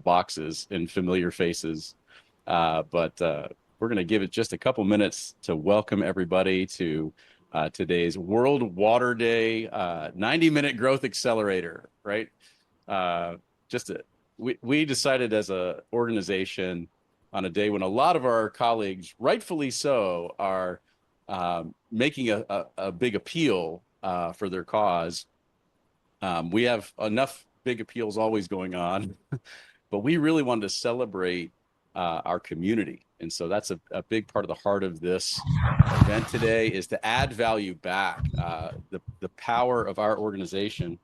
boxes and familiar faces. But we're going to give it just a couple minutes to welcome everybody to today's World Water Day 90-minute growth accelerator, right? Uh, just a, we decided as a organization on a day when a lot of our colleagues, rightfully so, are making a big appeal for their cause. We have enough big appeals always going on, but we really wanted to celebrate our community. And so that's a big part of the heart of this event today is to add value back. The power of our organization.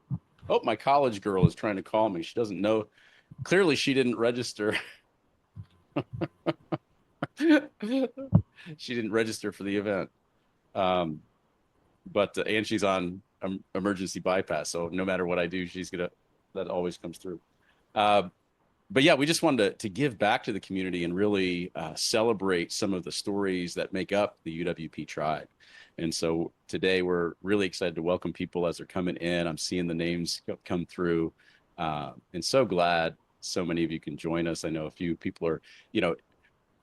Oh, my college girl is trying to call me. She doesn't know. Clearly, she didn't register. She didn't register for the event. Um, but and she's on emergency bypass. So no matter what I do, that always comes through. Uh, but yeah, we just wanted to give back to the community and really celebrate some of the stories that make up the UWP tribe. And so today we're really excited to welcome people as they're coming in. I'm seeing the names come through, and so glad so many of you can join us. I know a few people are,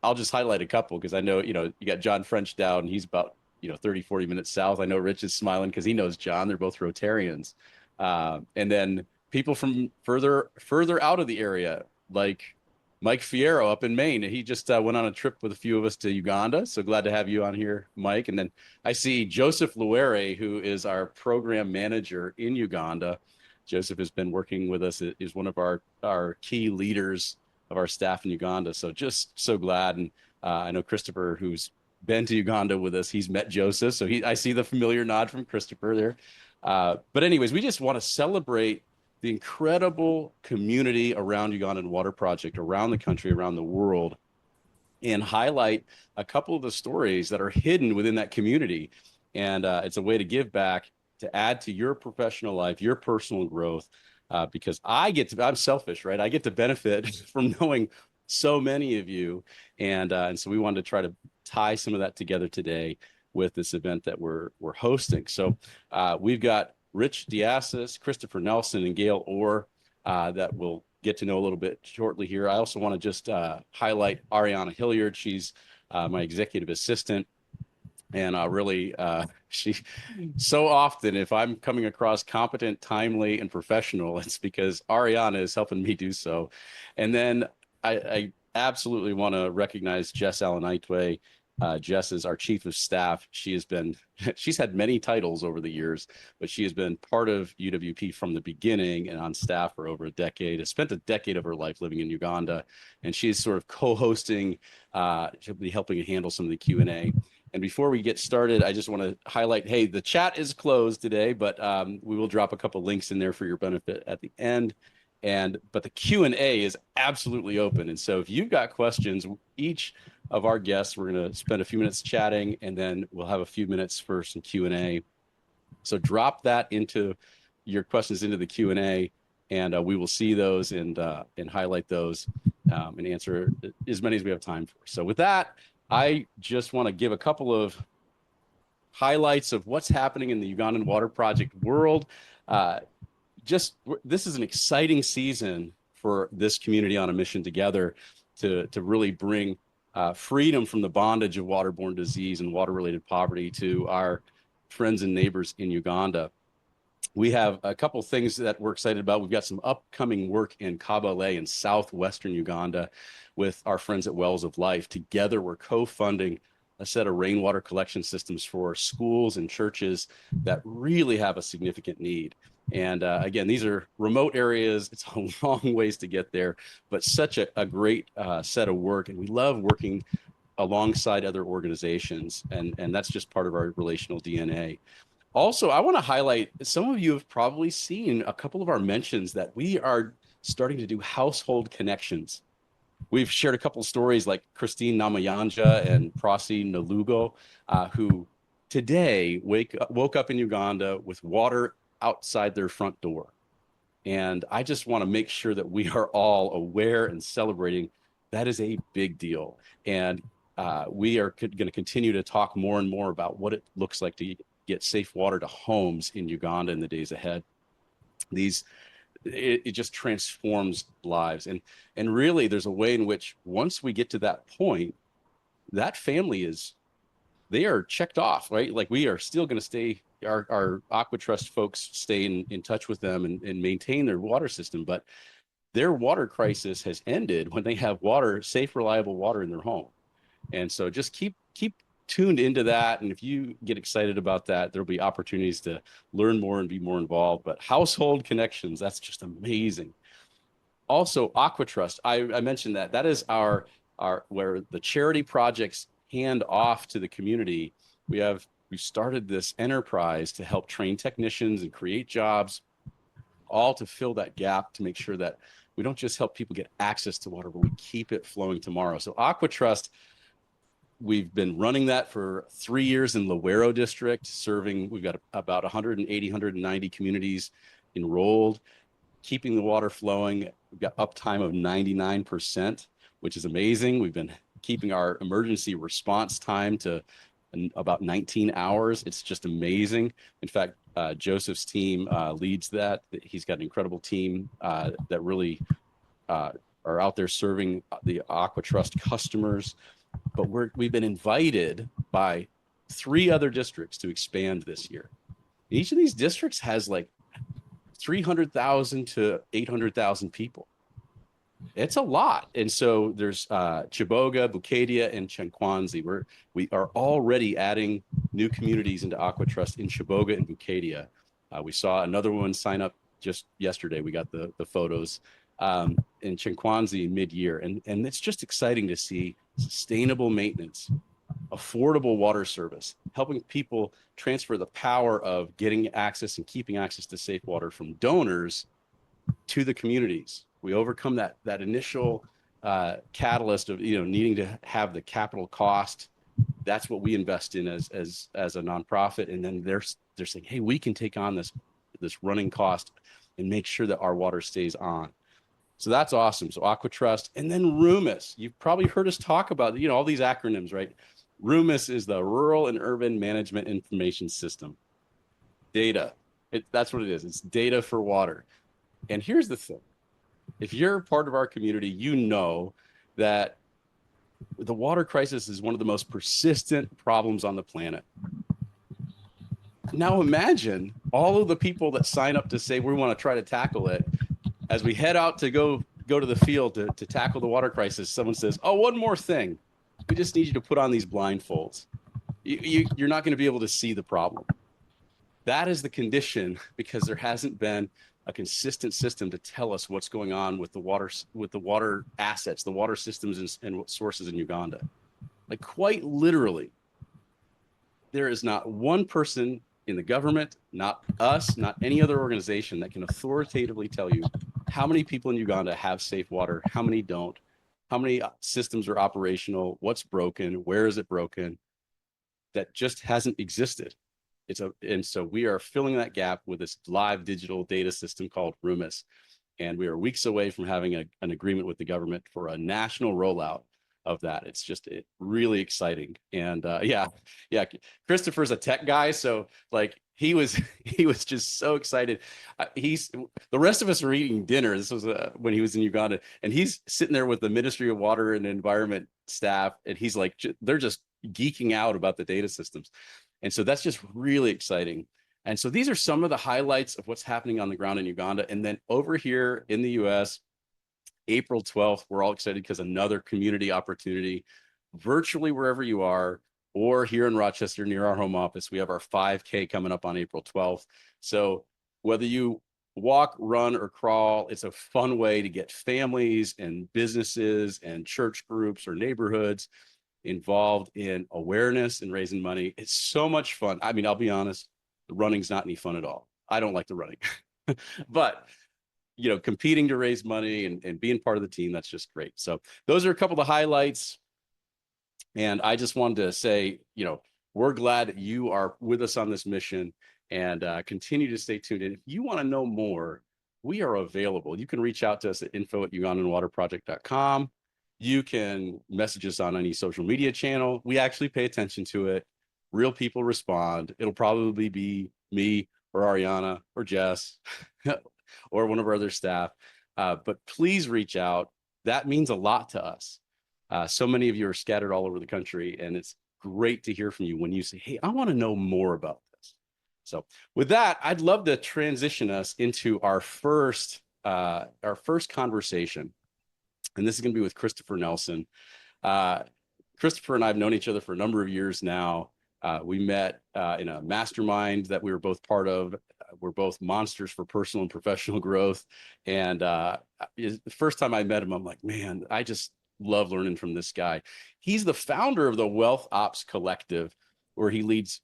I'll just highlight a couple because I know, you got John French down. He's about, 30, 40 minutes south. I know Rich is smiling because he knows John. They're both Rotarians. And then people from further out of the area, like Mike Fierro up in Maine. He just went on a trip with a few of us to Uganda. So glad to have you on here, Mike. And then I see Joseph Luere, who is our program manager in Uganda. Joseph has been working with us, is one of our key leaders of our staff in Uganda. So just so glad. And I know Christopher, who's been to Uganda with us, he's met Joseph. So I see the familiar nod from Christopher there. But anyways, we just want to celebrate the incredible community around Ugandan Water Project, around the country, around the world, and highlight a couple of the stories that are hidden within that community. And it's a way to give back, to add to your professional life, your personal growth, because I'm selfish, right? I get to benefit from knowing so many of you. And so we wanted to try to tie some of that together today with this event that we're hosting. So we've got Rich Asis, Christopher Nelson, and Gael Orr that we'll get to know a little bit shortly here. I also want to just highlight Ariana Hilliard. She's my executive assistant. And really, she so often, if I'm coming across competent, timely, and professional, it's because Ariana is helping me do so. And then I absolutely want to recognize Jess Allen Itway. Jess is our chief of staff. She's had many titles over the years, but she has been part of UWP from the beginning and on staff for over a decade. Has spent a decade of her life living in Uganda, and she's sort of co-hosting. She'll be helping handle some of the Q&A. And before we get started, I just want to highlight, hey, the chat is closed today, but we will drop a couple links in there for your benefit at the end. But the Q&A is absolutely open. And so if you've got questions, each of our guests, we're going to spend a few minutes chatting, and then we'll have a few minutes for some Q&A. So drop that into your questions into the Q&A, and we will see those and highlight those and answer as many as we have time for. So with that, I just want to give a couple of highlights of what's happening in the Ugandan Water Project world. This is an exciting season for this community on a mission together to really bring freedom from the bondage of waterborne disease and water-related poverty to our friends and neighbors in Uganda. We have a couple of things that we're excited about. We've got some upcoming work in Kabale in southwestern Uganda with our friends at Wells of Life. Together, we're co-funding a set of rainwater collection systems for schools and churches that really have a significant need. And again, these are remote areas. It's a long ways to get there, but such a great set of work. And we love working alongside other organizations. And that's just part of our relational DNA. Also, I want to highlight, some of you have probably seen a couple of our mentions that we are starting to do household connections. We've shared a couple of stories like Christine Namayanja and Prasi Nalugo, who today woke up in Uganda with water outside their front door. And I just want to make sure that we are all aware and celebrating that is a big deal. And we are going to continue to talk more and more about what it looks like to get safe water to homes in Uganda in the days ahead. it just transforms lives. And really, there's a way in which once we get to that point, that family they are checked off, right? Like we are still going to stay, our Aqua Trust folks stay in touch with them and maintain their water system, but their water crisis has ended when they have water, safe, reliable water in their home. And so just keep tuned into that. And if you get excited about that, there'll be opportunities to learn more and be more involved. But household connections, that's just amazing. Also, Aqua Trust, I mentioned that is our where the charity projects hand off to the community. We started this enterprise to help train technicians and create jobs, all to fill that gap, to make sure that we don't just help people get access to water, but we keep it flowing tomorrow. So Aqua Trust, we've been running that for 3 years in Lowero District, serving, we've got about 180, 190 communities enrolled, keeping the water flowing. We've got uptime of 99%, which is amazing. We've been keeping our emergency response time to about 19 hours. It's just amazing. In fact, Joseph's team leads that. He's got an incredible team that really are out there serving the Aqua Trust customers. But we've been invited by 3 other districts to expand this year. Each of these districts has like 300,000 to 800,000 people. It's a lot. And so there's Chiboga, Bucadia, and Chenkwanzi. We are already adding new communities into Aqua Trust in Chiboga and Bucadia. We saw another one sign up just yesterday. We got the photos in Chenkwanzi mid-year. And it's just exciting to see sustainable maintenance, affordable water service, helping people transfer the power of getting access and keeping access to safe water from donors to the communities. We overcome that initial catalyst of needing to have the capital cost. That's what we invest in as a nonprofit, and then they're saying, hey, we can take on this running cost and make sure that our water stays on. So that's awesome. So Aqua Trust, and then RUMIS. You've probably heard us talk about all these acronyms, right? RUMIS is the Rural and Urban Management Information System. Data. That's what it is. It's data for water. And here's the thing. If you're part of our community, you know that the water crisis is one of the most persistent problems on the planet. Now imagine all of the people that sign up to say we want to try to tackle it. As we head out to go to the field to tackle the water crisis, someone says, oh, one more thing. We just need you to put on these blindfolds. You're not going to be able to see the problem. That is the condition, because there hasn't been a consistent system to tell us what's going on with the water assets, the water systems and sources in Uganda. Like quite literally, there is not one person in the government, not us, not any other organization that can authoritatively tell you how many people in Uganda have safe water, how many don't, how many systems are operational, what's broken, where is it broken. That just hasn't existed. And so we are filling that gap with this live digital data system called RUMIS. And we are weeks away from having an agreement with the government for a national rollout of that. It's just really exciting. And yeah, Christopher's a tech guy, so like he was just so excited. The rest of us are eating dinner. This was when he was in Uganda, and he's sitting there with the Ministry of Water and Environment staff, and he's like, they're just geeking out about the data systems. And so that's just really exciting. And so these are some of the highlights of what's happening on the ground in Uganda. And then over here in the US, April 12th, we're all excited because another community opportunity, virtually wherever you are, or here in Rochester near our home office, we have our 5K coming up on April 12th. So whether you walk, run, or crawl, it's a fun way to get families and businesses and church groups or neighborhoods involved in awareness and raising money. It's so much fun. I mean, I'll be honest, the running's not any fun at all. I don't like the running, but competing to raise money and being part of the team, that's just great. So those are a couple of the highlights. And I just wanted to say, we're glad that you are with us on this mission, and continue to stay tuned. And if you want to know more, we are available. You can reach out to us at info@ugandanwaterproject.com. You can message us on any social media channel. We actually pay attention to it. Real people respond. It'll probably be me or Ariana or Jess. or one of our other staff. But please reach out. That means a lot to us. So many of you are scattered all over the country, and it's great to hear from you when you say, hey, I want to know more about this. So with that, I'd love to transition us into our first conversation. And this is going to be with Christopher Nelson. Christopher and I have known each other for a number of years now. We met in a mastermind that we were both part of. We're both monsters for personal and professional growth. And the first time I met him, I'm like, man, I just love learning from this guy. He's the founder of the Wealth Ops Collective, where he leads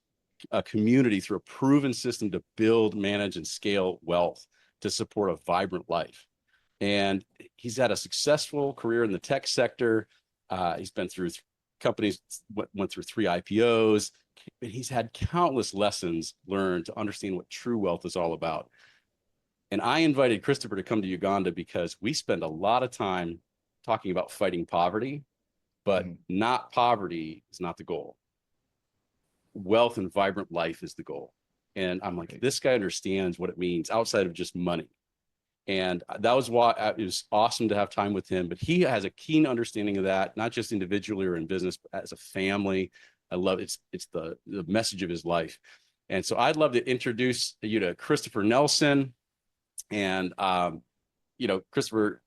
a community through a proven system to build, manage, and scale wealth to support a vibrant life. And he's had a successful career in the tech sector. He's been through companies, went through 3 IPOs. He's had countless lessons learned to understand what true wealth is all about. And I invited Christopher to come to Uganda because we spend a lot of time talking about fighting poverty, but not poverty is not the goal. Wealth and vibrant life is the goal. And I'm like, this guy understands what it means outside of just money. And that was why it was awesome to have time with him. But he has a keen understanding of that, not just individually or in business, but as a family. I love it. It's the message of his life. And so I'd love to introduce you to Christopher Nelson. And, Christopher,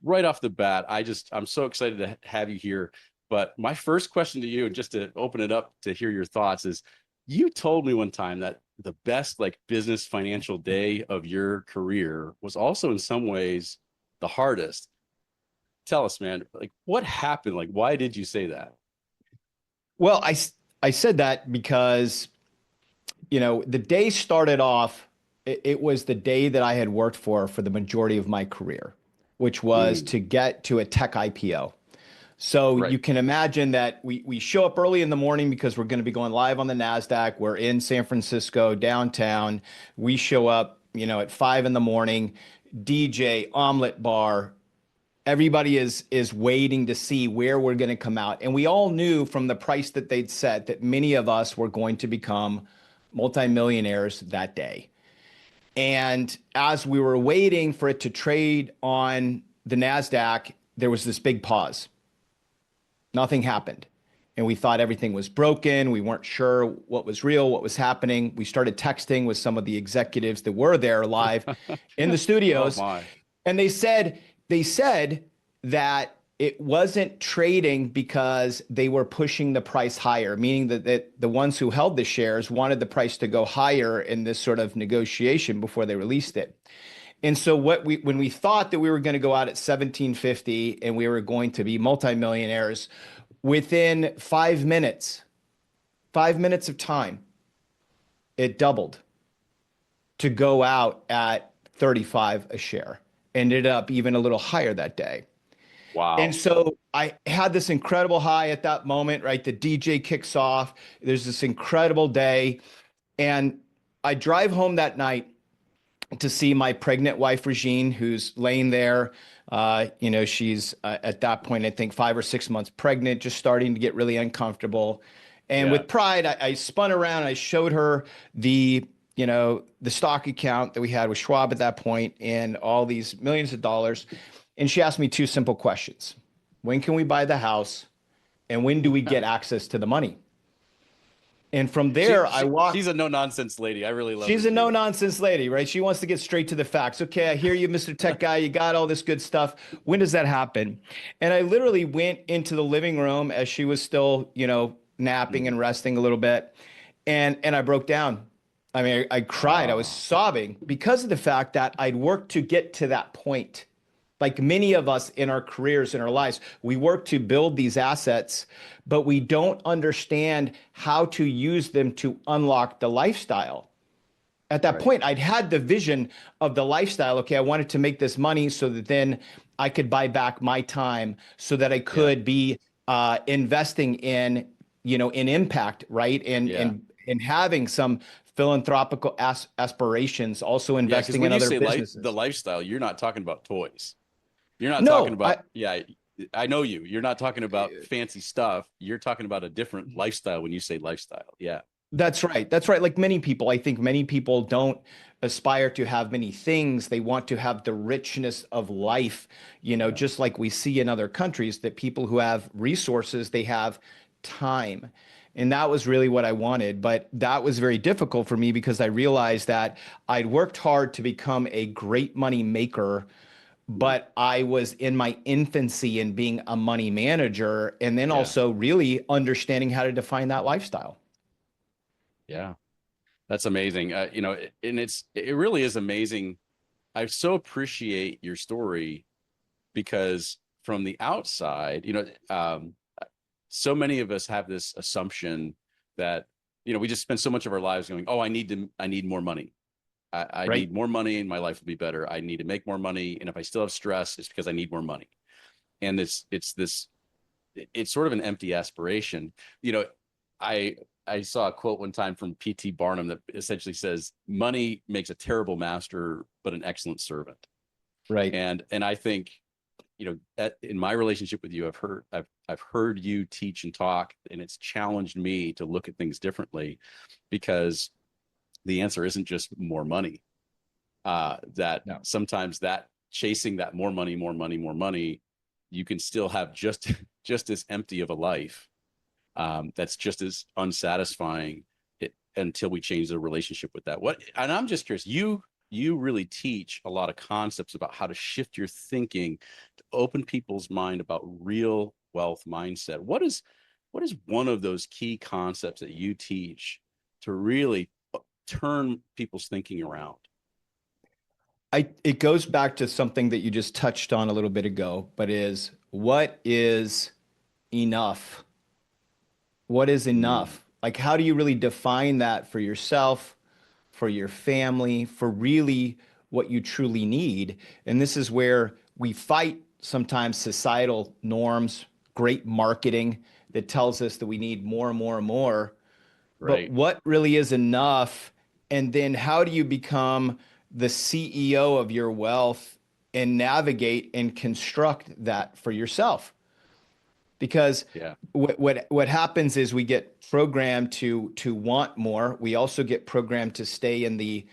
right off the bat, I'm so excited to have you here. But my first question to you, just to open it up to hear your thoughts, is you told me one time that the best business financial day of your career was also in some ways the hardest. Tell us, man, what happened? Why did you say that? Well, I said that because, the day started off, it was the day that I had worked for the majority of my career, which was to get to a tech IPO. So you can imagine that we show up early in the morning because we're going to be going live on the NASDAQ. We're in San Francisco, downtown. We show up, at 5 a.m, DJ, omelet bar. Everybody is waiting to see where we're going to come out. And we all knew from the price that they'd set that many of us were going to become multimillionaires that day. And as we were waiting for it to trade on the NASDAQ, there was this big pause. Nothing happened. And we thought everything was broken. We weren't sure what was real, what was happening. We started texting with some of the executives that were there live in the studios. And they said that it wasn't trading because they were pushing the price higher, meaning that the ones who held the shares wanted the price to go higher in this sort of negotiation before they released it. And so when we thought that we were going to go out at 1750 and we were going to be multimillionaires, within 5 minutes of time, it doubled to go out at 35 a share. Ended up even a little higher that day. Wow. And so I had this incredible high at that moment, right? The DJ kicks off. There's this incredible day. And I drive home that night to see my pregnant wife, Regine, who's laying there. She's at that point, I think 5 or 6 months pregnant, just starting to get really uncomfortable. And with pride, I spun around and I showed her the stock account that we had with Schwab at that point and all these millions of dollars. And she asked me 2 simple questions. When can we buy the house? And when do we get access to the money? And from there, she's a no-nonsense lady. I really love her. She's a no-nonsense lady, right? She wants to get straight to the facts. Okay, I hear you, Mr. Tech Guy. You got all this good stuff. When does that happen? And I literally went into the living room as she was still, napping and resting a little bit. And I broke down. I mean, I cried. I was sobbing because of the fact that I'd worked to get to that point. Like many of us in our careers, in our lives, we work to build these assets, but we don't understand how to use them to unlock the lifestyle. At that point, I'd had the vision of the lifestyle. Okay, I wanted to make this money so that then I could buy back my time so that I could be investing in, in impact, right? And having some philanthropical aspirations, also investing in other businesses. The lifestyle, you're not talking about toys. You're not talking about, I know you. You're not talking about fancy stuff. You're talking about a different lifestyle when you say lifestyle. Yeah. That's right. That's right. Like many people, I think many people don't aspire to have many things. They want to have the richness of life, Yeah. just like we see in other countries, that people who have resources, they have time. And that was really what I wanted. But that was very difficult for me because I realized that I'd worked hard to become a great money maker, Mhm. but I was in my infancy in being a money manager, and then Yeah. also really understanding how to define that lifestyle. Yeah. That's amazing. And it really is amazing. I so appreciate your story because from the outside, so many of us have this assumption that, we just spend so much of our lives going, oh, I need more money. I Right? need more money and my life will be better. I need to make more money. And if I still have stress, it's because I need more money. And it's sort of an empty aspiration. You know, I I saw a quote one time from P.T. Barnum that essentially says, "Money makes a terrible master, but an excellent servant." Right. And I think, in my relationship with you, I've heard you teach and talk, and it's challenged me to look at things differently, because the answer isn't just more money. That No. sometimes that chasing that more money, more money, more money, you can still have just just as empty of a life, that's just as unsatisfying, until we change the relationship with that. And I'm just curious, you really teach a lot of concepts about how to shift your thinking to open people's mind about real wealth mindset. What is one of those key concepts that you teach to really turn people's thinking around? It goes back to something that you just touched on a little bit ago, but is what is enough? What is Mm, enough? Like, how do you really define that for yourself, for your family, for really what you truly need? And this is where we fight sometimes societal norms, great marketing that tells us that we need more and more and more. But right. what really is enough? And then how do you become the CEO of your wealth and navigate and construct that for yourself? Because Yeah. what happens is we get programmed to want more. We also get programmed to stay in the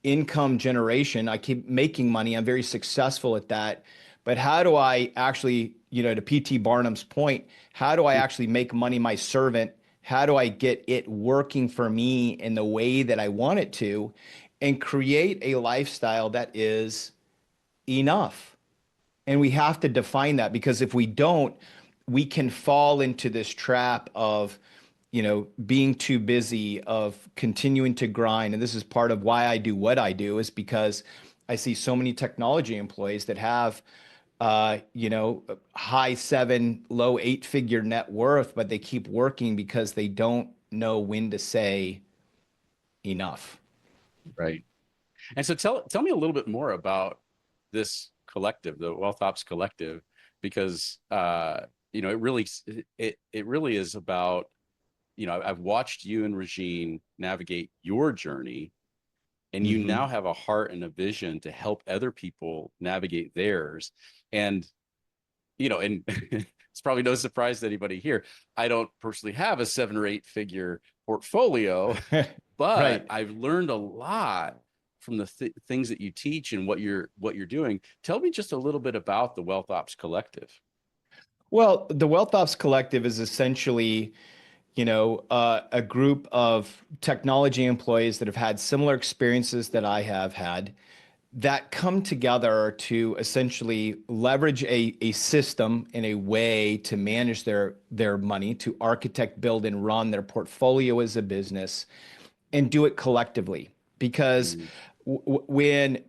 income generation. I keep making money. I'm very successful at that. But how do I actually, to PT Barnum's point, how do I actually make money my servant? How do I get it working for me in the way that I want it to, and create a lifestyle that is enough? And we have to define that, because if we don't, we can fall into this trap of, being too busy, of continuing to grind. And this is part of why I do what I do, is because I see so many technology employees that have, high seven, low eight-figure net worth, but they keep working because they don't know when to say enough. Right. And so tell me a little bit more about this collective, the Wealth Ops Collective, because it really is about, I've watched you and Regine navigate your journey, and you Hmm. now have a heart and a vision to help other people navigate theirs. And and it's probably no surprise to anybody here, I don't personally have a 7 or 8 figure portfolio, but Right. I've learned a lot from the things that you teach and what you're doing. Tell me just a little bit about the Wealth Ops Collective. Well, the Wealth Ops Collective is essentially, a group of technology employees that have had similar experiences that I have had, that come together to essentially leverage a system in a way to manage their money, to architect, build, and run their portfolio as a business, and do it collectively. Because Mm, when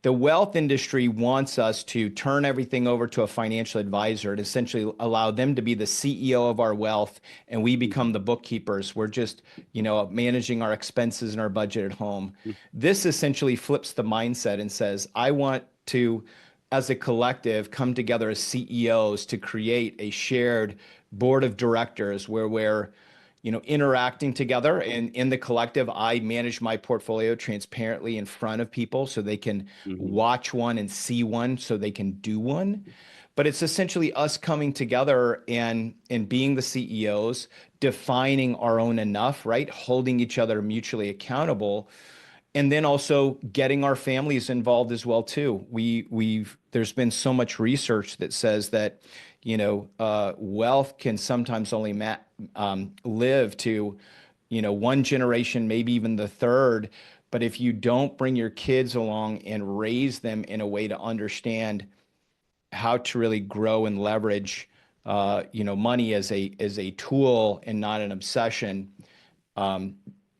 the wealth industry wants us to turn everything over to a financial advisor to essentially allow them to be the CEO of our wealth, and we become mhm, the bookkeepers. We're just, managing our expenses and our budget at home. mm, This essentially flips the mindset and says, I want to, as a collective, come together as CEOs to create a shared board of directors where we're, interacting together. And in the collective, I manage my portfolio transparently in front of people so they can mhm, watch one and see one so they can do one. But it's essentially us coming together and being the CEOs, defining our own enough, right? Holding each other mutually accountable, and then also getting our families involved as well too. There's been so much research that says that, wealth can sometimes only live to, one generation, maybe even the third. But if you don't bring your kids along and raise them in a way to understand how to really grow and leverage, money as a tool and not an obsession, um,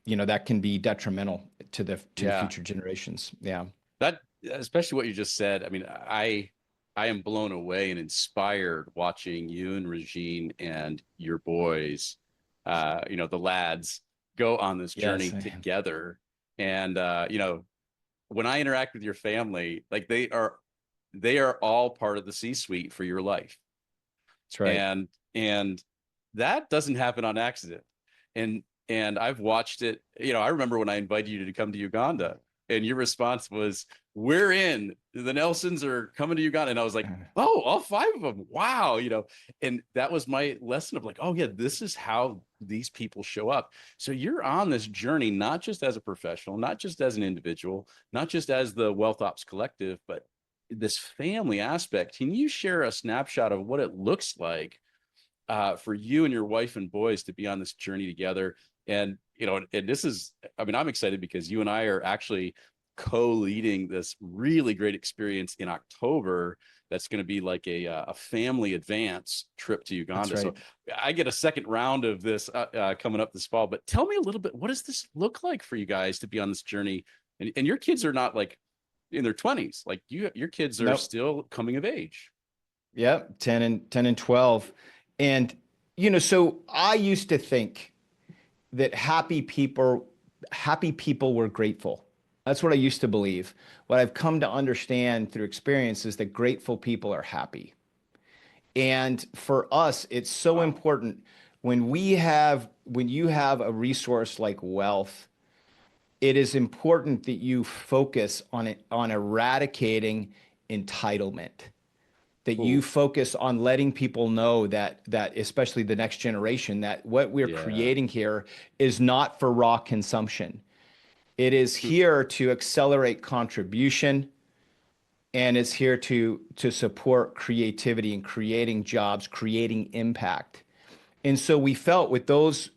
that can be detrimental to the Yeah. future generations. Yeah. That, especially what you just said. I mean, I am blown away and inspired watching you and Regine and your boys, the lads, go on this Yes. journey together. And when I interact with your family, like they are all part of the C-suite for your life. That's right. And that doesn't happen on accident. And I've watched it. I remember when I invited you to come to Uganda, and your response was, "We're in. The Nelsons are coming to Uganda." And I was like, "Oh, all five of them! Wow!" And that was my lesson of like, "Oh yeah, this is how these people show up." So you're on this journey, not just as a professional, not just as an individual, not just as the Wealth Ops Collective, but this family aspect. Can you share a snapshot of what it looks like for you and your wife and boys to be on this journey together? And this is, I mean, I'm excited because you and I are actually co-leading this really great experience in October. That's going to be like a family advance trip to That's Uganda. So right. I get a second round of this coming up this fall. But tell me a little bit, what does this look like for you guys to be on this journey? And your kids are not like in their 20s, like your kids are Nope. still coming of age. Yep. 10 and 12. And, so I used to think that happy people were grateful. That's what I used to believe. What I've come to understand through experience is that grateful people are happy. And for us, it's so Wow. important when you have a resource like wealth, it is important that you focus on eradicating entitlement, that you Cool. focus on letting people know that especially the next generation, that what we're Yeah. creating here is not for raw consumption. It is here to accelerate contribution, and it's here to support creativity and creating jobs, creating impact. And so we felt with those,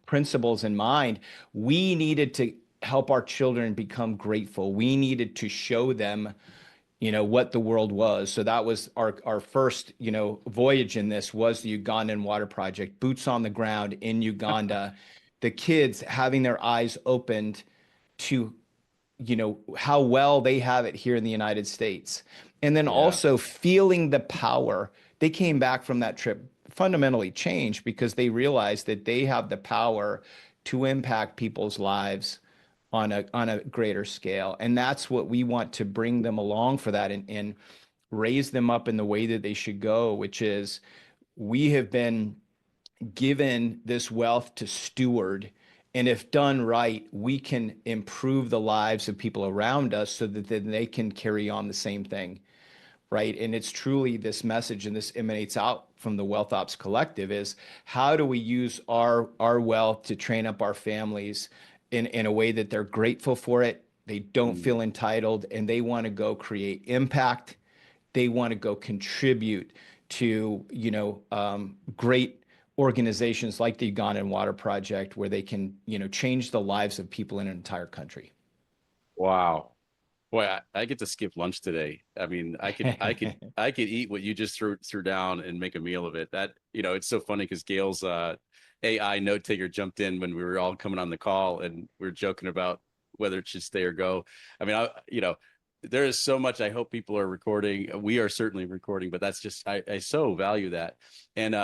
principles in mind, we needed to help our children become grateful. We needed to show them, what the world was. So that was our first, voyage in this was the Ugandan Water Project, boots on the ground in Uganda, the kids having their eyes opened to, how well they have it here in the United States. And then Yeah. also feeling the power. They came back from that trip fundamentally changed because they realized that they have the power to impact people's lives on a greater scale. And that's what we want to bring them along for that, and raise them up in the way that they should go, which is we have been given this wealth to steward. And if done right, we can improve the lives of people around us so that then they can carry on the same thing, right? And it's truly this message, and this emanates out from the Wealth Ops Collective, is how do we use our wealth to train up our families in a way that they're grateful for it, they don't Mm. feel entitled, and they want to go create impact. They want to go contribute to, great organizations like the Ugandan Water Project, where they can, change the lives of people in an entire country. Wow. Boy, I get to skip lunch today. I mean, I could eat what you just threw down and make a meal of it. That, it's so funny because Gail's AI note taker jumped in when we were all coming on the call, and we are joking about whether it should stay or go. I mean, there is so much I hope people are recording. We are certainly recording, but that's just I so value that. And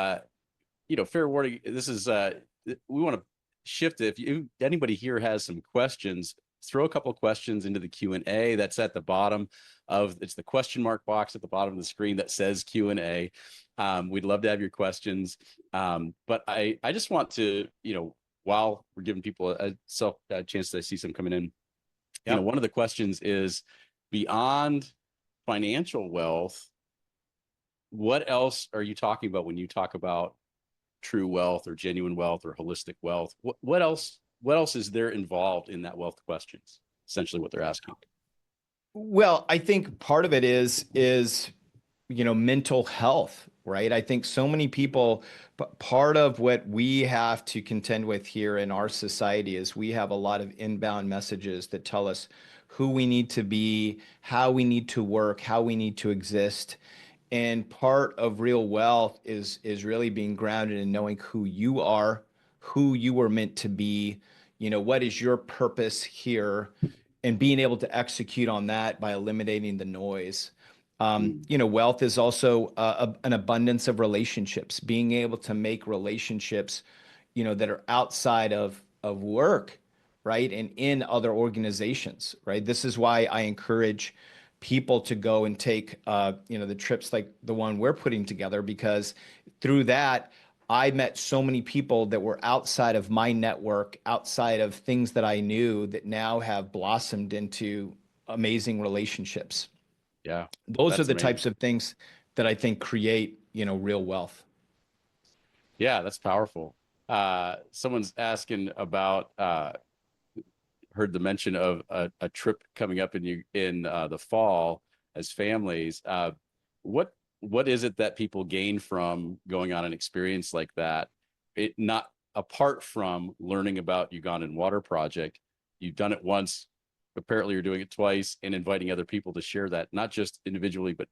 fair warning, this is we want to shift it. If anybody here has some questions, throw a couple of questions into the Q&A that's at the bottom it's the question mark box at the bottom of the screen that says Q&A. We'd love to have your questions. But I just want to, while we're giving people a chance to see some coming in, Yep. one of the questions is, beyond financial wealth, what else are you talking about when you talk about true wealth or genuine wealth or holistic wealth? What else what else is there involved in that wealth questions? Essentially what they're asking. Well, I think part of it is mental health, right? I think so many people, but part of what we have to contend with here in our society is we have a lot of inbound messages that tell us who we need to be, how we need to work, how we need to exist. And part of real wealth is really being grounded in knowing who you are, who you were meant to be, what is your purpose here, and being able to execute on that by eliminating the noise. Wealth is also an abundance of relationships, being able to make relationships, that are outside of work, right? And in other organizations, right? This is why I encourage people to go and take, the trips like the one we're putting together, because through that, I met so many people that were outside of my network, outside of things that I knew, that now have blossomed into amazing relationships. Yeah, Those are that's the amazing. types of things that I think create, real wealth. Yeah, that's powerful. Someone's asking about heard the mention of a trip coming up in the fall as families. What is it that people gain from going on an experience like that? It not apart from learning about Ugandan Water Project, you've done it once. Apparently, you're doing it twice, and inviting other people to share that, not just individually, but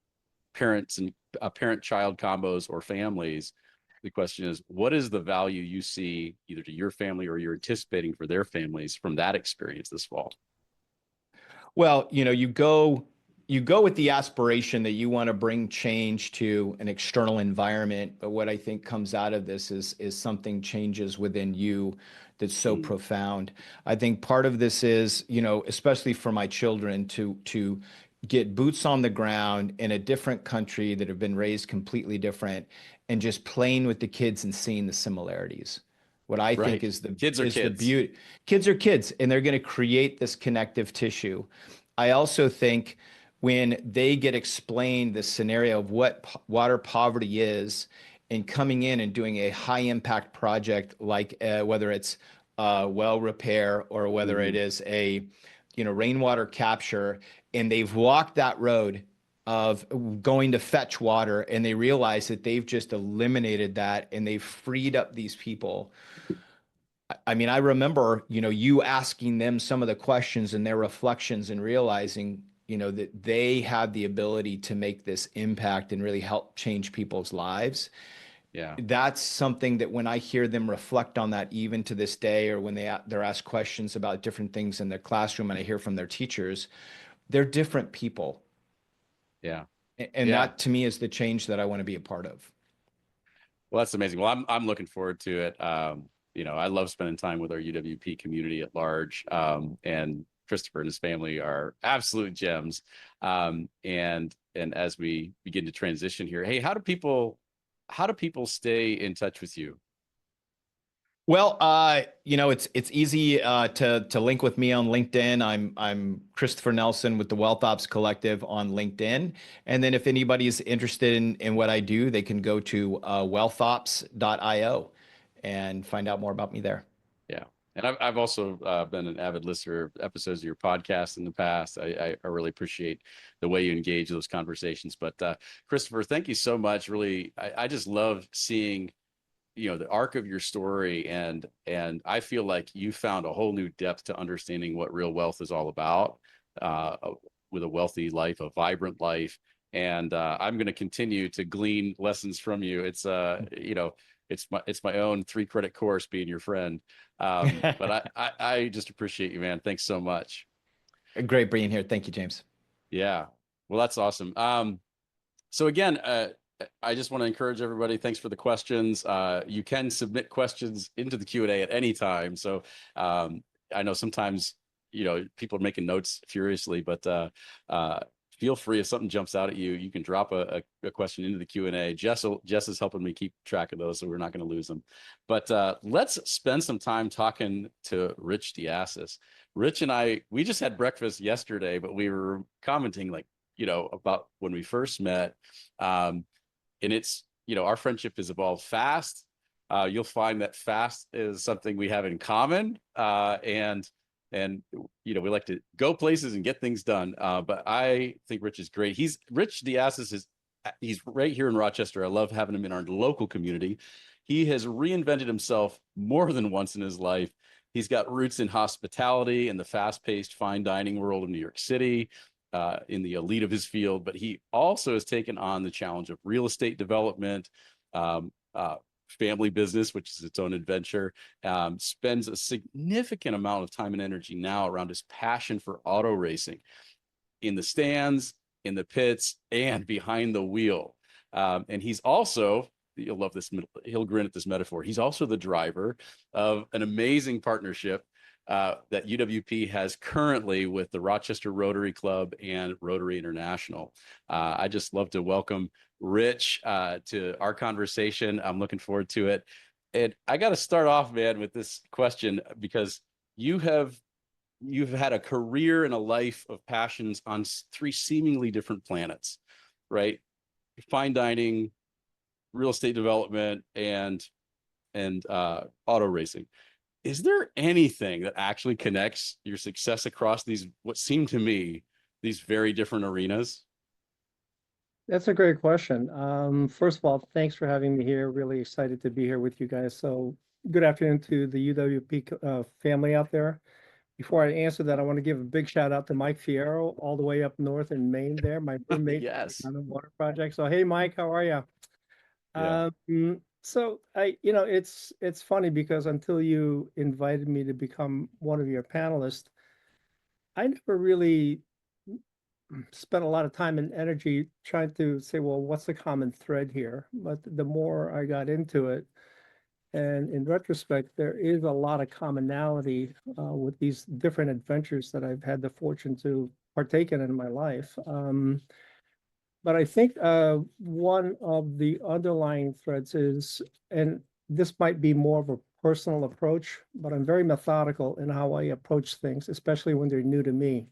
parents and parent-child combos or families. The question is, what is the value you see either to your family or you're anticipating for their families from that experience this fall? Well, you go with the aspiration that you want to bring change to an external environment, but what I think comes out of this is something changes within you that's so Mm, profound. I think part of this is, especially for my children to get boots on the ground in a different country that have been raised completely different and just playing with the kids and seeing the similarities. What I think right. is the Kids are is the kids. beauty. Kids are kids, and they're going to create this connective tissue. I also think when they get explained the scenario of what water poverty is, and coming in and doing a high impact project like whether it's well repair or whether it Mhm. is a rainwater capture, and they've walked that road of going to fetch water, and they realize that they've just eliminated that and they've freed up these people. I mean, I remember, you asking them some of the questions and their reflections and realizing, that they had the ability to make this impact and really help change people's lives. Yeah. That's something that when I hear them reflect on that, even to this day, or when they're asked questions about different things in their classroom, and I hear from their teachers, they're different people. Yeah. And Yeah. that to me is the change that I want to be a part of. Well, that's amazing. Well, I'm looking forward to it. I love spending time with our UWP community at large. And Christopher and his family are absolute gems. And as we begin to transition here, hey, how do people stay in touch with you? Well, it's easy to link with me on LinkedIn. I'm Christopher Nelson with the Wealth Ops Collective on LinkedIn. And then if anybody's interested in what I do, they can go to wealthops.io and find out more about me there. Yeah. And I've also been an avid listener of episodes of your podcast in the past. I really appreciate the way you engage those conversations. But Christopher, thank you so much. Really, I just love seeing the arc of your story, and I feel like you found a whole new depth to understanding what real wealth is all about, uh, with a wealthy life, a vibrant life. And I'm going to continue to glean lessons from you. It's my own 3 credit course being your friend. But I just appreciate you, man. Thanks so much. Great being here. Thank you, James. Yeah. Well, that's awesome. So again, I just want to encourage everybody. Thanks for the questions. You can submit questions into the Q&A at any time. So I know sometimes people are making notes furiously, but feel free, if something jumps out at you, you can drop a question into the Q&A. Jess is helping me keep track of those, so we're not going to lose them. But let's spend some time talking to Rich Asis. Rich and we just had breakfast yesterday, but we were commenting about when we first met. And our friendship has evolved fast, You'll find that fast is something we have in common, and we like to go places and get things done. But I think Rich is great. Rich the Asis is he's right here in Rochester. I love having him in our local community. He has reinvented himself more than once in his life. He's got roots in hospitality and the fast-paced fine dining world of New York City, in the elite of his field. But he also has taken on the challenge of real estate development, um, family business, which is its own adventure. Spends a significant amount of time and energy now around his passion for auto racing in the stands, in the pits, and behind the wheel. And he's also, you'll love this, he'll grin at this metaphor. He's also the driver of an amazing partnership that UWP has currently with the Rochester Rotary Club and Rotary International. I just love to welcome Rich to our conversation. I'm looking forward to it. And I got to start off, man, with this question because you have you've had a career and a life of passions on three seemingly different planets, right? Fine dining, real estate development, and auto racing. Is there anything that actually connects your success across these, what seem to me, these very different arenas? That's a great question. First of all, thanks for having me here. Really excited to be here with you guys. So good afternoon to the UWP family out there. Before I answer that, I want to give a big shout out to Mike Fierro, all the way up north in Maine there, my roommate Yes. on the water project. So hey, Mike, how are you? Yeah. So it's funny because until you invited me to become one of your panelists, I never really spent a lot of time and energy trying to say, well, what's the common thread here? But the more I got into it, and in retrospect, there is a lot of commonality with these different adventures that I've had the fortune to partake in my life. But I think one of the underlying threads is, and this might be more of a personal approach, but I'm very methodical in how I approach things, especially when they're new to me.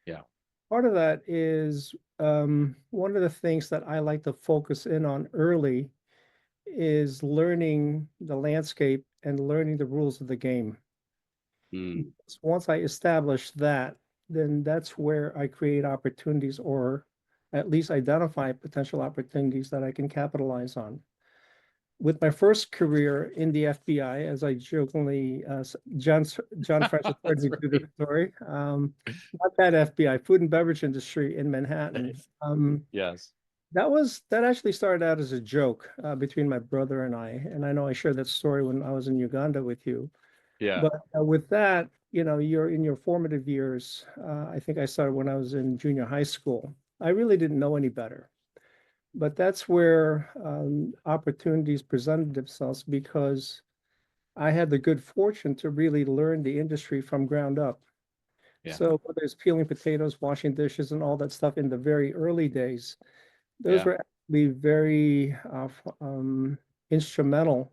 Yeah. Part of that is one of the things that I like to focus in on early is learning the landscape and learning the rules of the game. Mm. Once I establish that, then that's where I create opportunities or at least identify potential opportunities that I can capitalize on. With my first career in the FBI, as I jokingly, John French referred me to the story, not that FBI, food and beverage industry in Manhattan. Yes. That actually started out as a joke between my brother and I know I shared that story when I was in Uganda with you. Yeah. But with that, you're in your formative years. I think I started when I was in junior high school. I really didn't know any better. But that's where opportunities presented themselves because I had the good fortune to really learn the industry from ground up. Yeah. So whether it's peeling potatoes, washing dishes, and all that stuff in the very early days, those Yeah. were actually very instrumental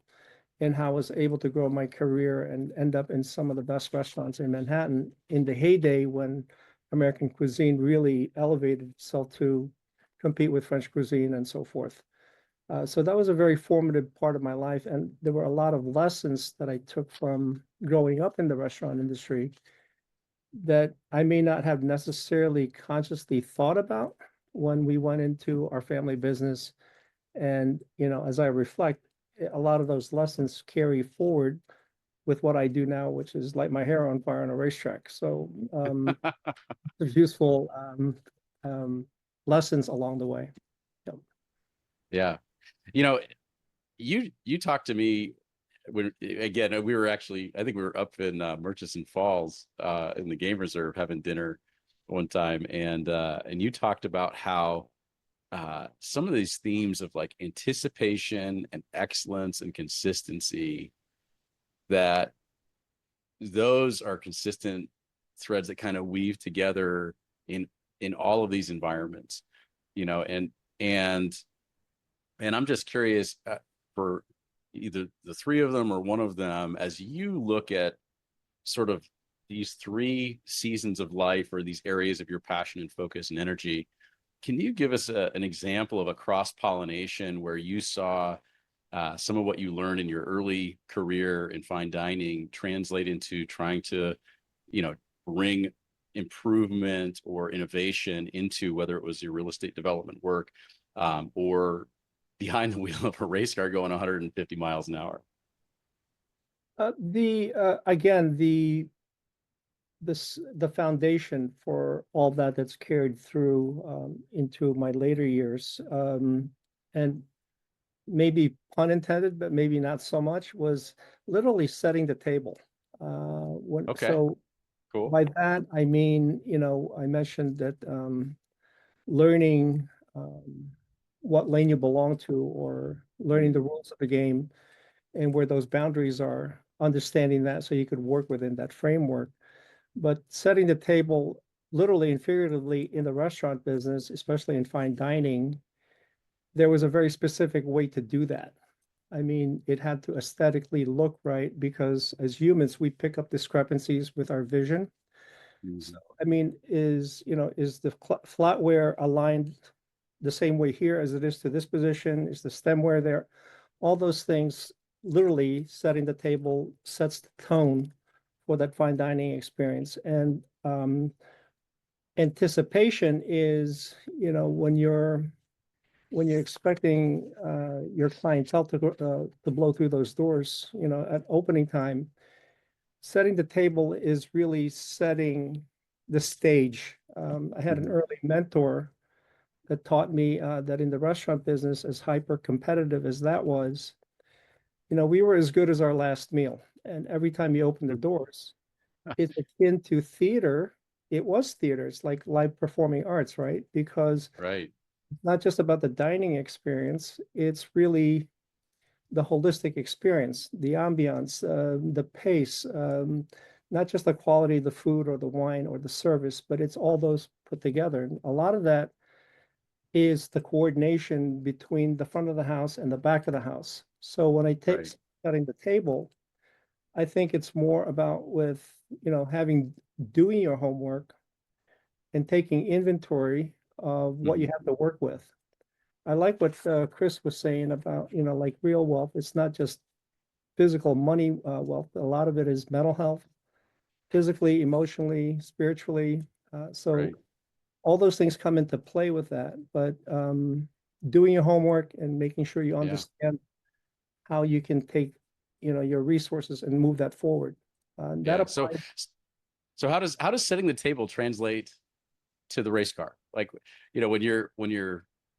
in how I was able to grow my career and end up in some of the best restaurants in Manhattan in the heyday when American cuisine really elevated itself to compete with French cuisine and so forth. So that was a very formative part of my life. And there were a lot of lessons that I took from growing up in the restaurant industry that I may not have necessarily consciously thought about when we went into our family business. And, as I reflect, a lot of those lessons carry forward with what I do now, which is light my hair on fire on a racetrack. So there's useful lessons along the way. Yep. Yeah. You know, you talked to me when again we were actually I think we were up in Murchison Falls in the game reserve having dinner one time, and you talked about how some of these themes of like anticipation and excellence and consistency, that those are consistent threads that kind of weave together in all of these environments, you know, and and I'm just curious for either the three of them or one of them, as you look at sort of these three seasons of life or these areas of your passion and focus and energy, can you give us an example of a cross pollination where you saw some of what you learned in your early career in fine dining translate into trying to, bring improvement or innovation into whether it was your real estate development work, or behind the wheel of a race car going 150 miles an hour? Again, the foundation for all that's carried through into my later years, and maybe pun intended, but maybe not so much, was literally setting the table. Okay, So cool. by that I mean, I mentioned that learning what lane you belong to, or learning the rules of the game and where those boundaries are, understanding that so you could work within that framework. But setting the table literally and figuratively in the restaurant business, especially in fine dining, there was a very specific way to do that. I mean, it had to aesthetically look right, because as humans, we pick up discrepancies with our vision. So, I mean, is the flatware aligned the same way here as it is to this position? Is the stemware there? All those things, literally setting the table sets the tone for that fine dining experience. And anticipation is, when you're expecting your clientele to blow through those doors, at opening time, setting the table is really setting the stage. I had an early mentor that taught me that in the restaurant business, as hyper competitive as that was, we were as good as our last meal. And every time you open the doors, it's akin to theater. It was theater. It's like live performing arts, right? Because Right. it's not just about the dining experience, it's really the holistic experience, the ambiance, the pace, not just the quality of the food or the wine or the service, but it's all those put together. And a lot of that is the coordination between the front of the house and the back of the house. So when I take Right. setting the table, I think it's more about doing your homework and taking inventory of what you have to work with. I like what Chris was saying about, like real wealth. It's not just physical money wealth. A lot of it is mental health, physically, emotionally, spiritually. So Right. all those things come into play with that. But doing your homework and making sure you Yeah. understand how you can take, your resources and move that forward. That Yeah. So, applies. so how does setting the table translate to the race car? Like, when you're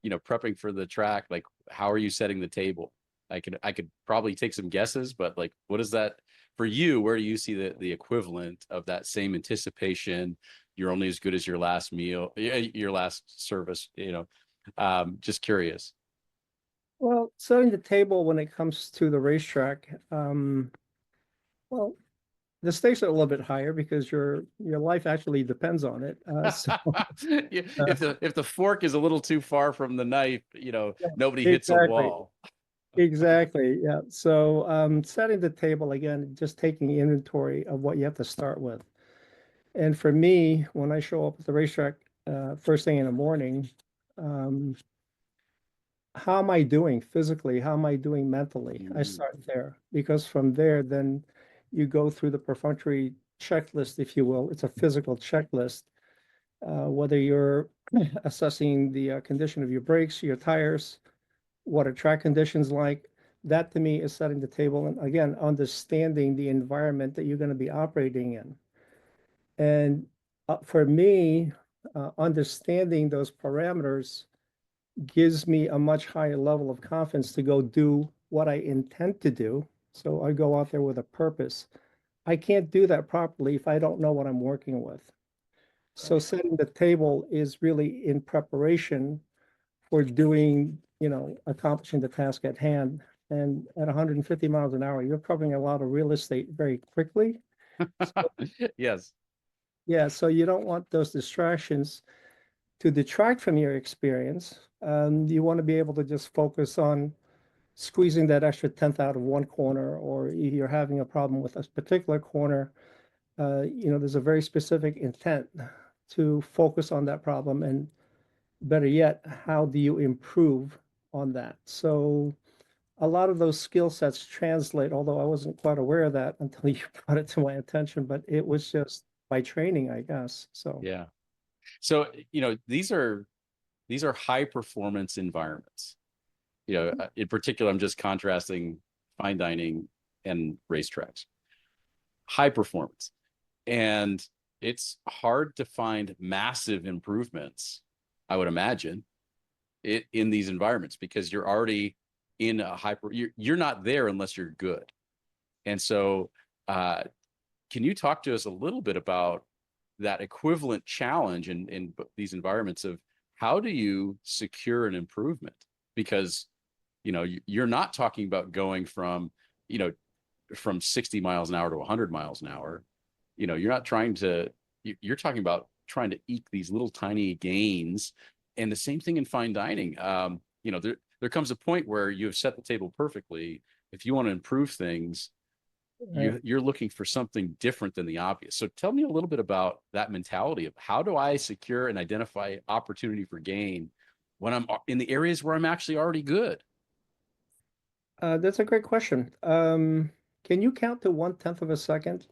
prepping for the track, like how are you setting the table? I could probably take some guesses, but like what is that for you? Where do you see the equivalent of that same anticipation? You're only as good as your last meal, your last service, just curious. Well, setting the table when it comes to the racetrack, well, the stakes are a little bit higher because your life actually depends on it. So Yeah, uh, if the fork is a little too far from the knife, yeah, nobody hits a exactly, wall. exactly, yeah. So setting the table again, just taking inventory of what you have to start with. And for me, when I show up at the racetrack first thing in the morning, um, how am I doing physically? How am I doing mentally? I Mm, start there, because from there, then you go through the perfunctory checklist, if you will. It's a physical checklist, whether you're assessing the condition of your brakes, your tires, what are track conditions like. That to me is setting the table. And again, understanding the environment that you're going to be operating in. And for me, understanding those parameters gives me a much higher level of confidence to go do what I intend to do. So I go out there with a purpose. I can't do that properly if I don't know what I'm working with. So right. setting the table is really in preparation for doing, accomplishing the task at hand. And at 150 miles an hour, you're covering a lot of real estate very quickly. So, Yes. yeah, so you don't want those distractions to detract from your experience. You want to be able to just focus on squeezing that extra tenth out of one corner, or if you're having a problem with a particular corner, there's a very specific intent to focus on that problem, and better yet, how do you improve on that? So a lot of those skill sets translate, although I wasn't quite aware of that until you brought it to my attention, but it was just by training, I guess. So Yeah. So, these are high performance environments. In particular, I'm just contrasting fine dining and racetracks. High performance. And it's hard to find massive improvements, I would imagine, in these environments because you're already in a you're not there unless you're good. And so, can you talk to us a little bit about that equivalent challenge in these environments of how do you secure an improvement? Because, you're not talking about going from 60 miles an hour to 100 miles an hour. You're not trying to, you're talking about trying to eke these little tiny gains. And the same thing in fine dining. There comes a point where you have set the table perfectly. If you want to improve things, you're looking for something different than the obvious. So tell me a little bit about that mentality of how do I secure and identify opportunity for gain when I'm in the areas where I'm actually already good? that's a great question. Can you count to 1/10 of a second?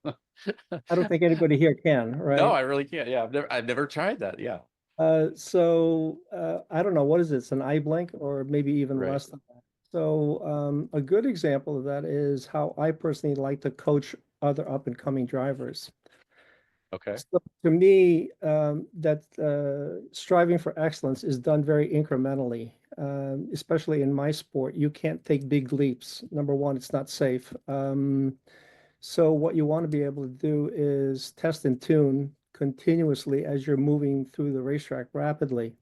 I don't think anybody here can, No, right? I really can't. Yeah, I've never tried that. Yeah, I don't know, what is it? It's an eye blink or maybe even right. less than that. So a good example of that is how I personally like to coach other up and coming drivers. Okay. So to me, that striving for excellence is done very incrementally, especially in my sport. You can't take big leaps. Number one, it's not safe. So what you want to be able to do is test and tune continuously as you're moving through the racetrack rapidly.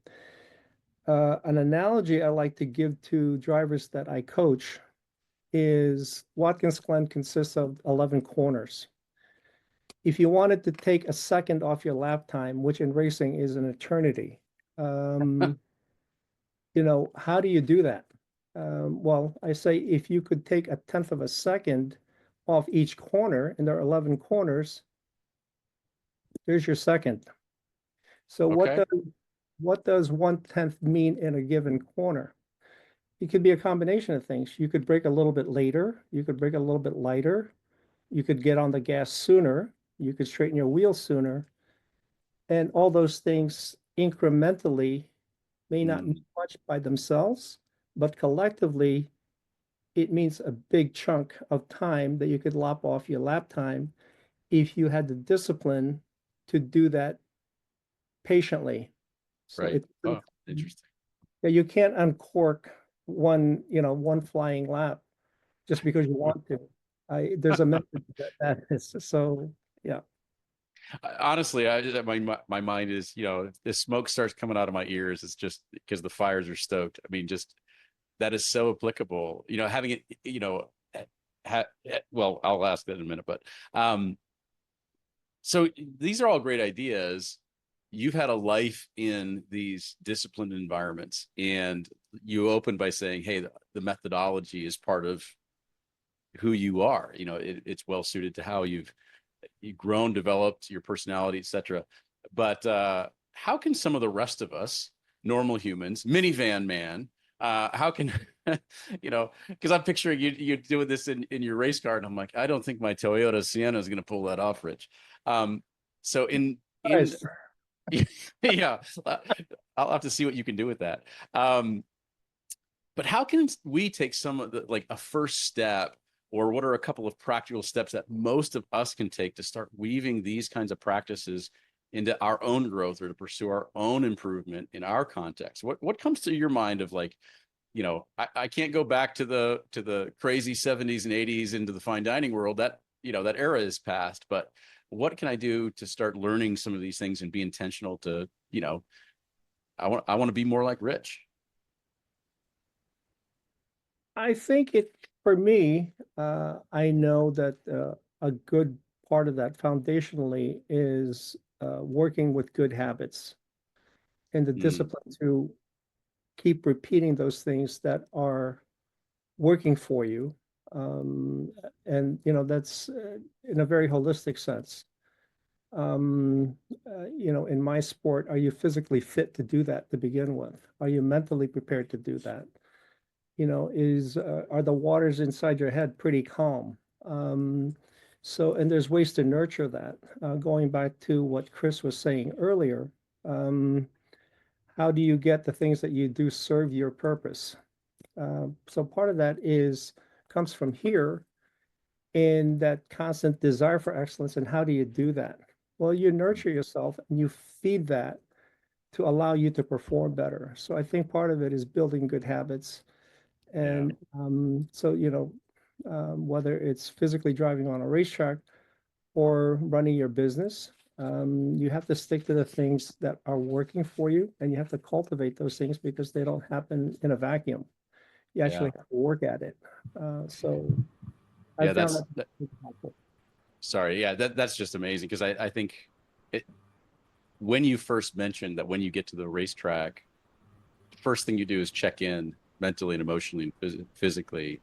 An analogy I like to give to drivers that I coach is Watkins Glen consists of 11 corners. If you wanted to take a second off your lap time, which in racing is an eternity, um, how do you do that? Well, I say if you could take 1/10 of a second off each corner, and there are 11 corners, there's your second. So Okay. what does 1/10 mean in a given corner? It could be a combination of things. You could brake a little bit later, you could brake a little bit lighter, you could get on the gas sooner, you could straighten your wheels sooner, and all those things incrementally may not mean Mm, much by themselves, but collectively, it means a big chunk of time that you could lop off your lap time if you had the discipline to do that patiently. So right. it's Oh, interesting. yeah, you can't uncork one flying lap just because you want to. There's a method that is so yeah. Honestly, my mind is, if the smoke starts coming out of my ears, it's just because the fires are stoked. I mean, just that is so applicable. Having it, well, I'll ask that in a minute, but um, so these are all great ideas. You've had a life in these disciplined environments, and you opened by saying, "Hey, the methodology is part of who you are. It's well suited to how you've grown, developed your personality, etc." But how can some of the rest of us, normal humans, minivan man, how can because I'm picturing you doing this in your race car, and I'm like, I don't think my Toyota Sienna is going to pull that off, Rich. Um, so in Nice. yeah, I'll have to see what you can do with that. But how can we take some of the like a first step, or what are a couple of practical steps that most of us can take to start weaving these kinds of practices into our own growth or to pursue our own improvement in our context? What comes to your mind of like, I can't go back to the crazy 70s and 80s into the fine dining world. That era is past, but what can I do to start learning some of these things and be intentional to, I want to be more like Rich. I think it for me, I know that a good part of that foundationally is working with good habits and the Mm, discipline to keep repeating those things that are working for you. Um, and that's in a very holistic sense. In my sport, are you physically fit to do that to begin with? Are you mentally prepared to do that? are the waters inside your head pretty calm? And there's ways to nurture that. Going back to what Chris was saying earlier, how do you get the things that you do serve your purpose? So part of that comes from here in that constant desire for excellence. And how do you do that? Well, you nurture yourself and you feed that to allow you to perform better. So I think part of it is building good habits. And whether it's physically driving on a racetrack or running your business, you have to stick to the things that are working for you, and you have to cultivate those things because they don't happen in a vacuum. You actually have to work at it. I found that helpful. Sorry. Yeah, that's just amazing because I think when you first mentioned that when you get to the racetrack, first thing you do is check in mentally and emotionally and physically.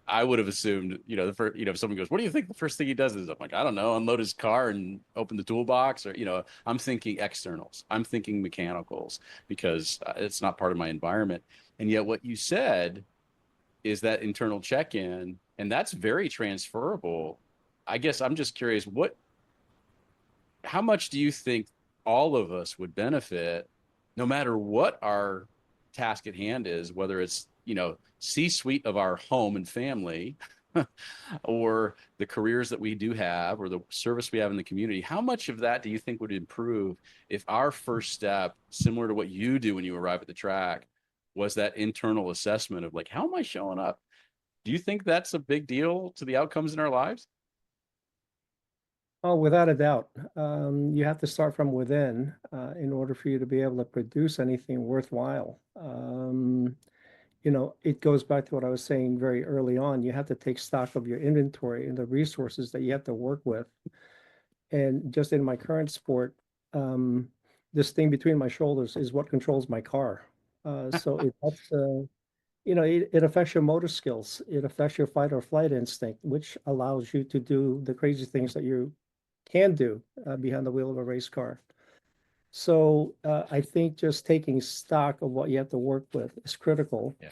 I would have assumed, if someone goes, what do you think the first thing he does is? I'm like, I don't know, unload his car and open the toolbox, or, I'm thinking externals. I'm thinking mechanicals because it's not part of my environment. And yet what you said is that internal check-in, and that's very transferable. I guess I'm just curious, how much do you think all of us would benefit no matter what our task at hand is, whether it's, C-suite of our home and family or the careers that we do have or the service we have in the community? How much of that do you think would improve if our first step, similar to what you do when you arrive at the track, was that internal assessment of like, how am I showing up? Do you think that's a big deal to the outcomes in our lives? Oh, without a doubt. You have to start from within in order for you to be able to produce anything worthwhile. It goes back to what I was saying very early on. You have to take stock of your inventory and the resources that you have to work with. And just in my current sport, this thing between my shoulders is what controls my car. So it helps, it affects your motor skills. It affects your fight or flight instinct, which allows you to do the crazy things that you can do behind the wheel of a race car. So I think just taking stock of what you have to work with is critical. Yeah.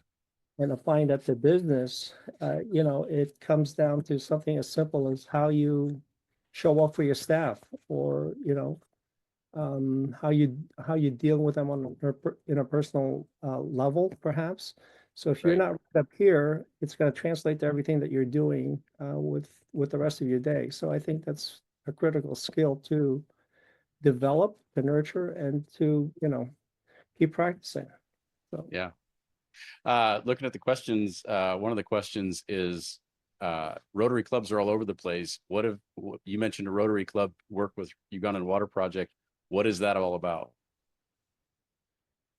And applying that to business, it comes down to something as simple as how you show up for your staff, or how you deal with them in a personal level, perhaps. So if you're Right. not right up here, it's going to translate to everything that you're doing with the rest of your day. So I think that's a critical skill to develop, to nurture, and to keep practicing. So Yeah. Looking at the questions, one of the questions is Rotary clubs are all over the place. You mentioned a Rotary club work with Ugandan Water Project. What is that all about?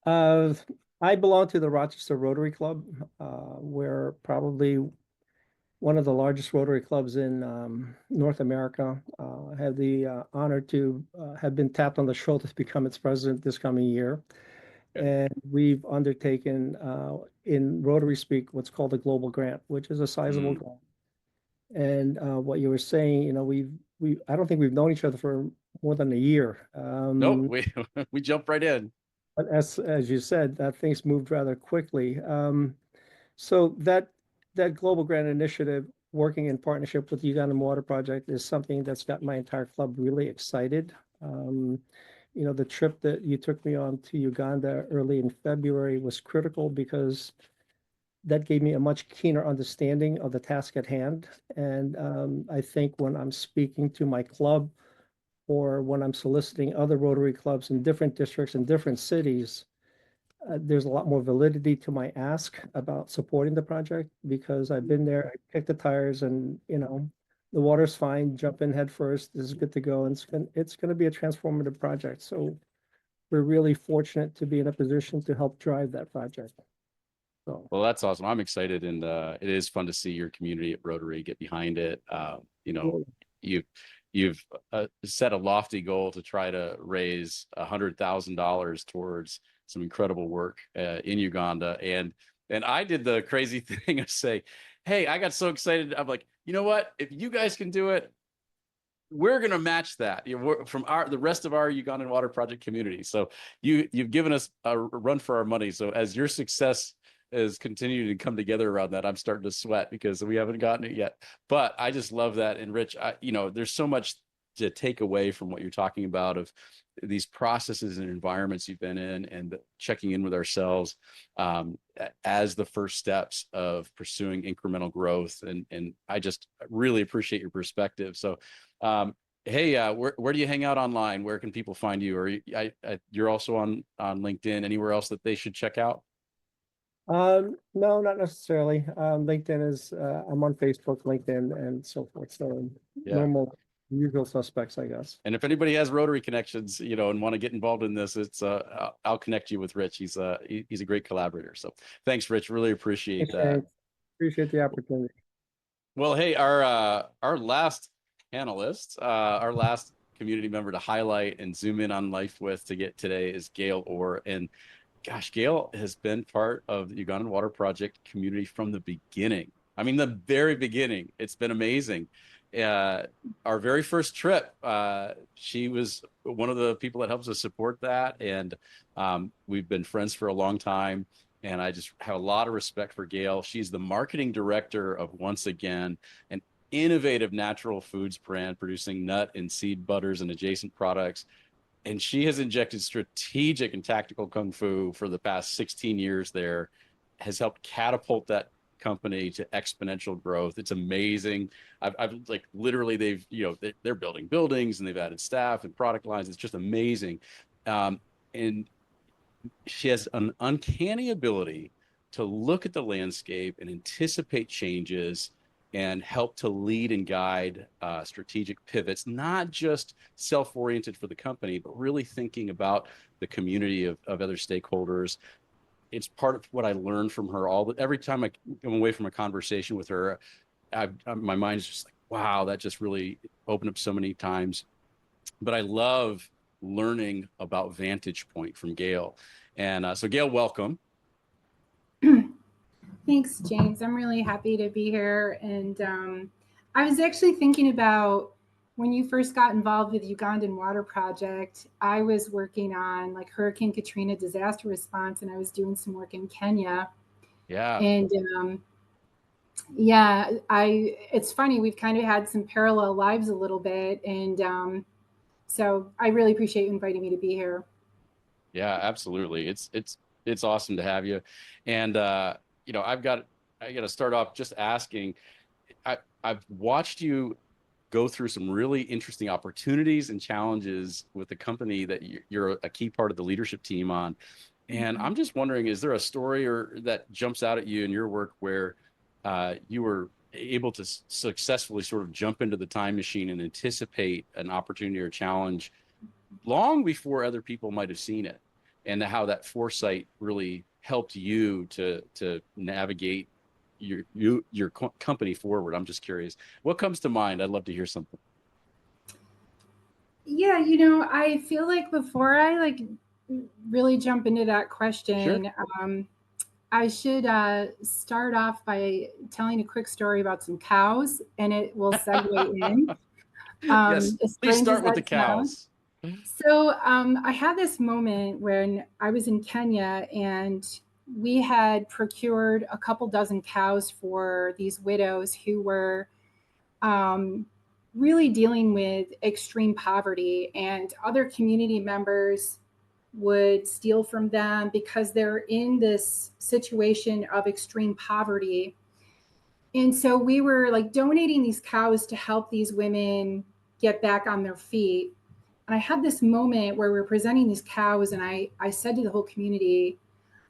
I belong to the Rochester Rotary Club. We're probably one of the largest Rotary clubs in North America. I had the honor to have been tapped on the shoulder to become its president this coming year. Okay. And we've undertaken in Rotary speak what's called a global grant, which is a sizable grant. And what you were saying, I don't think we've known each other for more than a year. No, we jumped right in. But as you said, that things moved rather quickly. So that global grant initiative, working in partnership with the Ugandan Water Project, is something that's got my entire club really excited. The trip that you took me on to Uganda early in February was critical because that gave me a much keener understanding of the task at hand. And I think when I'm speaking to my club or when I'm soliciting other Rotary clubs in different districts and different cities, there's a lot more validity to my ask about supporting the project because I've been there, I kicked the tires, and the water's fine, jump in head first, this is good to go. And it's going to be a transformative project. So we're really fortunate to be in a position to help drive that project. So. Well, that's awesome. I'm excited, and it is fun to see your community at Rotary get behind it. You've set a lofty goal to try to raise $100,000 towards some incredible work in Uganda, and I did the crazy thing of say, "Hey, I got so excited. I'm like, you know what? If you guys can do it, we're going to match that from the rest of our Ugandan Water Project community." So you've given us a run for our money. So as your success is continuing to come together around that, I'm starting to sweat because we haven't gotten it yet. But I just love that. And Rich, there's so much to take away from what you're talking about of these processes and environments you've been in, and checking in with ourselves as the first steps of pursuing incremental growth. And I just really appreciate your perspective. So, hey, where do you hang out online? Where can people find you? Or you're also on LinkedIn. Anywhere else that they should check out? No, not necessarily. LinkedIn is, I'm on Facebook, LinkedIn, and so forth. So Yeah. normal, usual suspects, I guess. And if anybody has Rotary connections, and want to get involved in this, I'll connect you with Rich. He's a great collaborator. So thanks, Rich. Really appreciate that. Appreciate the opportunity. Well, hey, our last panelist, our last community member to highlight and zoom in on life with to get today is Gael Orr. And gosh, Gael has been part of the Ugandan Water Project community from the beginning. I mean, the very beginning. It's been amazing. Our very first trip, she was one of the people that helps us support that. And we've been friends for a long time. And I just have a lot of respect for Gael. She's the marketing director of, once again, an innovative natural foods brand producing nut and seed butters and adjacent products. And she has injected strategic and tactical kung fu for the past 16 years there, has helped catapult that company to exponential growth. It's amazing. I've like literally they're building buildings and they've added staff and product lines. It's just amazing. And she has an uncanny ability to look at the landscape and anticipate changes and help to lead and guide strategic pivots, not just self-oriented for the company, but really thinking about the community of other stakeholders. It's part of what I learned from her. Every time I come away from a conversation with her, my mind is just like, wow, that just really opened up so many times. But I love learning about Vantage Point from Gael. And so Gael, welcome. Thanks, James. I'm really happy to be here. And I was actually thinking about when you first got involved with Ugandan Water Project, I was working on like Hurricane Katrina disaster response, and I was doing some work in Kenya. Yeah. And it's funny, we've kind of had some parallel lives a little bit. And so I really appreciate you inviting me to be here. Yeah, absolutely. It's awesome to have you. And I got to start off just asking, I've watched you go through some really interesting opportunities and challenges with the company that you're a key part of the leadership team on. And I'm just wondering, is there a story that jumps out at you in your work where you were able to successfully sort of jump into the time machine and anticipate an opportunity or challenge long before other people might have seen it, and how that foresight really helped you to navigate your company forward? I'm just curious, what comes to mind? I'd love to hear something. Yeah, I feel like before I really jump into that question, Sure. I should start off by telling a quick story about some cows, and it will segue in. Yes, please start with the cows. So I had this moment when I was in Kenya, and we had procured a couple dozen cows for these widows who were really dealing with extreme poverty, and other community members would steal from them because they're in this situation of extreme poverty. And so we were like donating these cows to help these women get back on their feet. And I had this moment where we were presenting these cows, and I said to the whole community,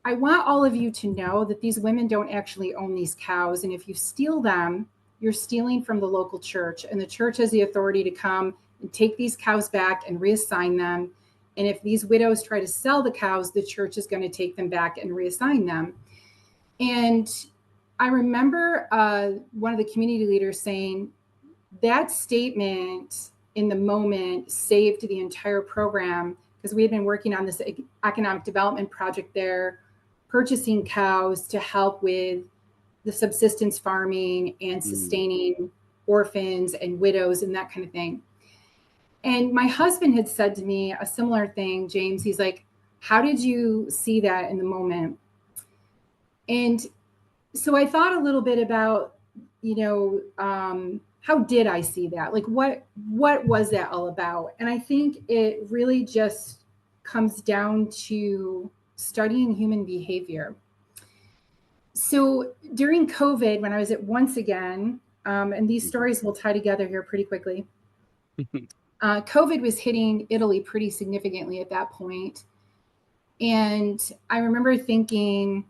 I want all of you to know that these women don't actually own these cows. And if you steal them, you're stealing from the local church, and the church has the authority to come and take these cows back and reassign them. And if these widows try to sell the cows, the church is going to take them back and reassign them. And I remember one of the community leaders saying that statement in the moment saved the entire program, because we had been working on this economic development project there, purchasing cows to help with the subsistence farming and sustaining orphans and widows and that kind of thing. And my husband had said to me a similar thing, James. He's like, how did you see that in the moment? And so I thought a little bit about, how did I see that? Like, what was that all about? And I think it really just comes down to studying human behavior. So during COVID, when I was at Once Again, and these stories will tie together here pretty quickly. COVID was hitting Italy pretty significantly at that point. And I remember thinking,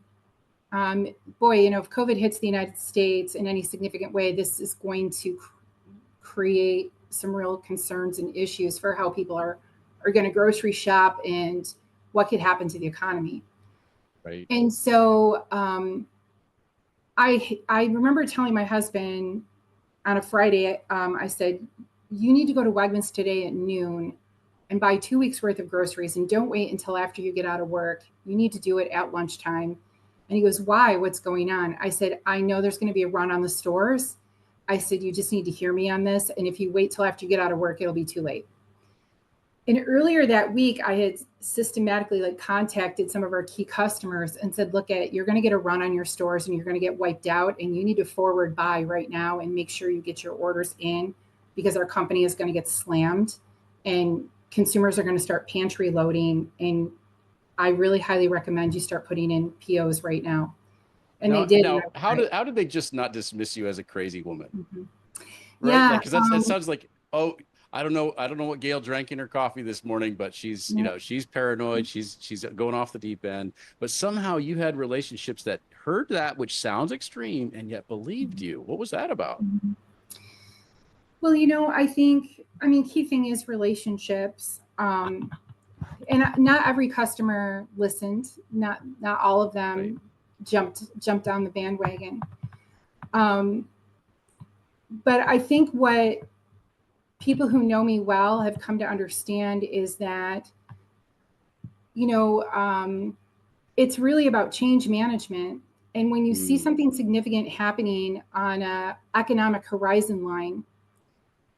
boy, if COVID hits the United States in any significant way, this is going to create some real concerns and issues for how people are going to grocery shop and what could happen to the economy. Right. And so I remember telling my husband on a Friday, I said, you need to go to Wegmans today at noon and buy 2 weeks worth of groceries, and don't wait until after you get out of work. You need to do it at lunchtime. And he goes, why? What's going on? I said, I know there's going to be a run on the stores. I said, you just need to hear me on this. And if you wait till after you get out of work, it'll be too late. And earlier that week, I had systematically contacted some of our key customers and said, look, you're going to get a run on your stores and you're going to get wiped out, and you need to forward buy right now and make sure you get your orders in, because our company is going to get slammed and consumers are going to start pantry loading. And I really highly recommend you start putting in POs right now. And they did. Now, how did they just not dismiss you as a crazy woman? Mm-hmm. Right? Yeah, Because that sounds like, oh, I don't know what Gail drank in her coffee this morning, but she's, she's paranoid. She's going off the deep end. But somehow you had relationships that heard that, which sounds extreme, and yet believed you. What was that about? Mm-hmm. Well, key thing is relationships. And not every customer listened. Not all of them Right. jumped on the bandwagon. But I think what people who know me well have come to understand is that, it's really about change management. And when you see something significant happening on an economic horizon line,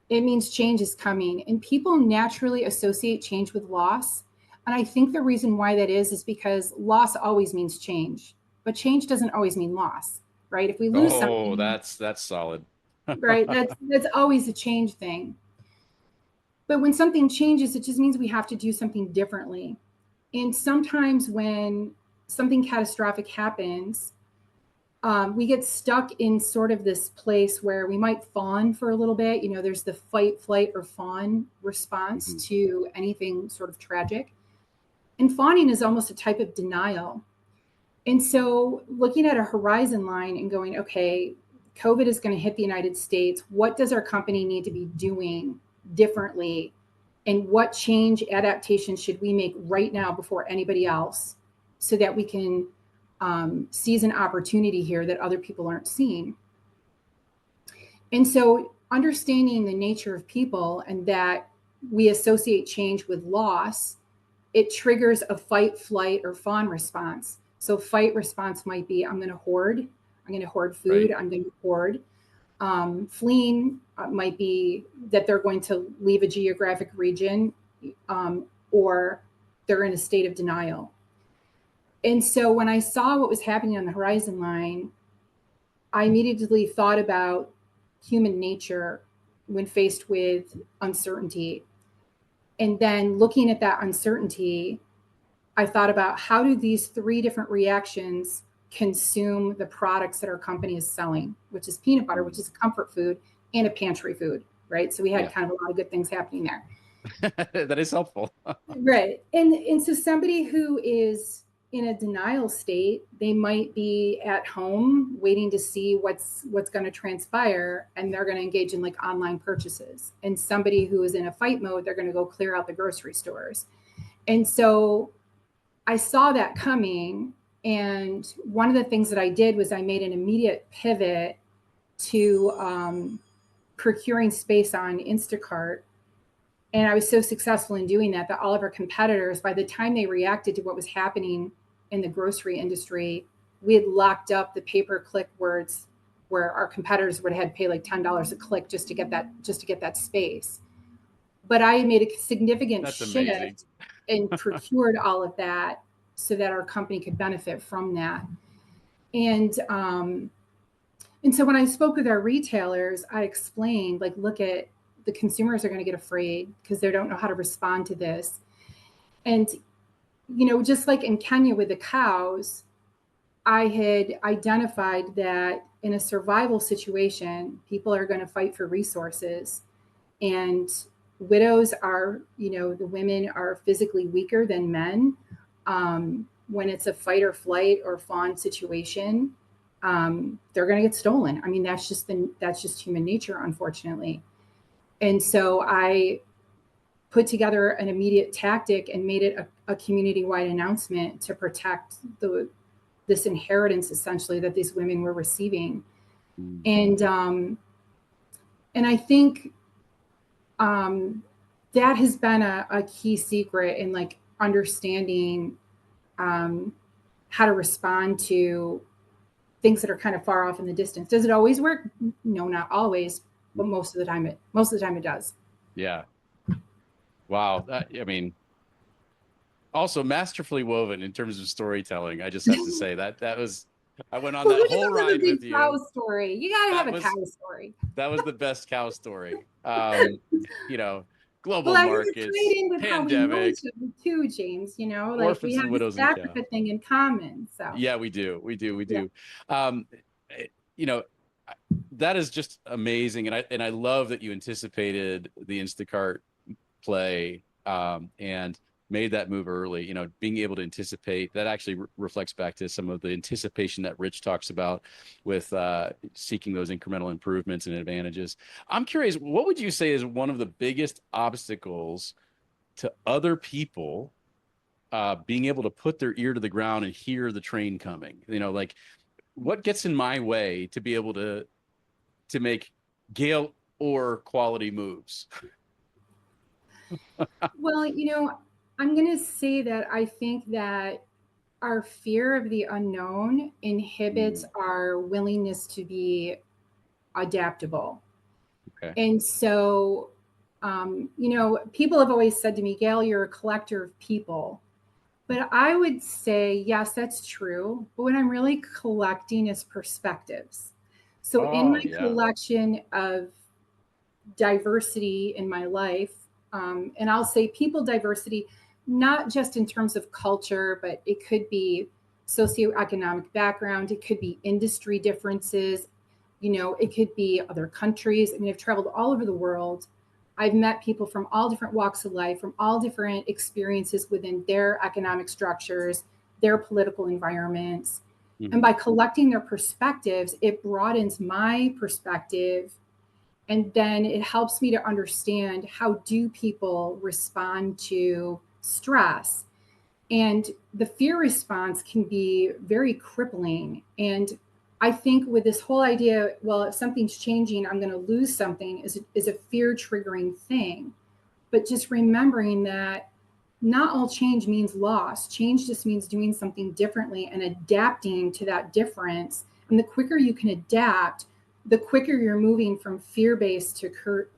it means change is coming. And people naturally associate change with loss. And I think the reason why that is because loss always means change, but change doesn't always mean loss, right? If we lose something, that's solid. right? That's always a change thing. But when something changes, it just means we have to do something differently. And sometimes when something catastrophic happens, we get stuck in sort of this place where we might fawn for a little bit. There's the fight, flight, or fawn response to anything sort of tragic. And fawning is almost a type of denial. And so looking at a horizon line and going, okay, COVID is going to hit the United States. What does our company need to be doing differently? And what change adaptation should we make right now before anybody else, so that we can seize an opportunity here that other people aren't seeing? And so understanding the nature of people and that we associate change with loss, it triggers a fight, flight, or fawn response. So fight response might be, I'm going to hoard. I'm going to hoard food. Right. I'm going to hoard. Fleeing might be that they're going to leave a geographic region, or they're in a state of denial. And so when I saw what was happening on the horizon line, I immediately thought about human nature when faced with uncertainty. And then looking at that uncertainty, I thought about, how do these three different reactions consume the products that our company is selling, which is peanut butter, which is a comfort food and a pantry food, right? So we had kind of a lot of good things happening there. That is helpful. Right. And so somebody who is in a denial state, they might be at home waiting to see what's going to transpire, and they're going to engage in online purchases. And somebody who is in a fight mode, they're going to go clear out the grocery stores. And so I saw that coming. And one of the things that I did was I made an immediate pivot to procuring space on Instacart. And I was so successful in doing that all of our competitors, by the time they reacted to what was happening in the grocery industry, we had locked up the pay-per-click words where our competitors would have had to pay $10 a click just to get that space. But I made a significant shift and procured all of that so that our company could benefit from that. And so when I spoke with our retailers, I explained, like, look, at the consumers are going to get afraid because they don't know how to respond to this. And, just like in Kenya with the cows, I had identified that in a survival situation, people are going to fight for resources. And widows are, the women are physically weaker than men. When it's a fight or flight or fawn situation, they're going to get stolen. I mean, that's just human nature, unfortunately. And so I put together an immediate tactic and made it a community-wide announcement to protect this inheritance, essentially, that these women were receiving. And I think that has been a key secret in, like, understanding how to respond to things that are kind of far off in the distance. Does it always work? No, not always, but most of the time it does. Yeah. Wow. I mean, also masterfully woven in terms of storytelling. I just have to say that was, I went on that whole ride with you. Cow story. You got to have a cow story. That was the best cow story. Global well, markets, pandemic, too, James. Like, we have this Africa thing in common. So yeah, we do. Yeah. That is just amazing, and I love that you anticipated the Instacart play and made that move early. Being able to anticipate that actually reflects back to some of the anticipation that Rich talks about with seeking those incremental improvements and advantages. I'm curious, what would you say is one of the biggest obstacles to other people being able to put their ear to the ground and hear the train coming? Like, what gets in my way to be able to make Gael Orr quality moves? Well, I'm going to say that I think that our fear of the unknown inhibits our willingness to be adaptable. Okay. And so, people have always said to me, Gail, you're a collector of people. But I would say, yes, that's true. But what I'm really collecting is perspectives. So in my collection of diversity in my life, and I'll say people diversity, not just in terms of culture, but it could be socioeconomic background. It could be industry differences. It could be other countries. I mean, I've traveled all over the world. I've met people from all different walks of life, from all different experiences within their economic structures, their political environments. Mm-hmm. And by collecting their perspectives, it broadens my perspective. And then it helps me to understand, how do people respond to stress? And the fear response can be very crippling. And I think with this whole idea, well, if something's changing, I'm going to lose something, is a fear triggering thing. But just remembering that not all change means loss. Change just means doing something differently and adapting to that difference. And the quicker you can adapt, the quicker you're moving from fear-based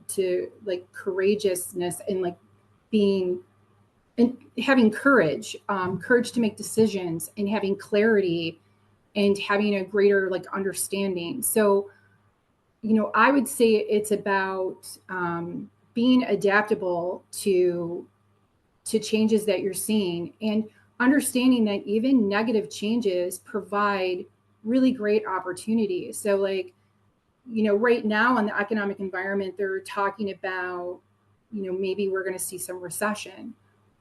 to like courageousness and like being and having courage to make decisions and having clarity and having a greater like understanding. So, I would say it's about being adaptable to changes that you're seeing and understanding that even negative changes provide really great opportunities. So like, right now in the economic environment, they're talking about, maybe we're going to see some recession.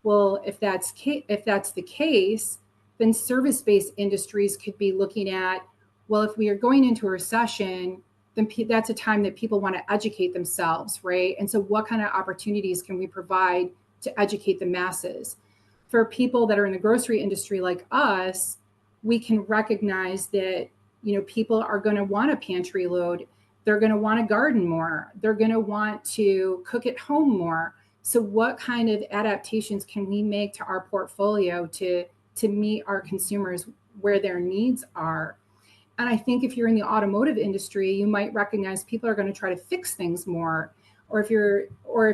Well, if that's the case, then service-based industries could be looking at, well, if we are going into a recession, then that's a time that people want to educate themselves, right? And so what kind of opportunities can we provide to educate the masses? For people that are in the grocery industry like us, we can recognize that, people are going to want a pantry load. They're going to want to garden more. They're going to want to cook at home more. So what kind of adaptations can we make to our portfolio to meet our consumers where their needs are? And I think if you're in the automotive industry, you might recognize people are going to try to fix things more. Or if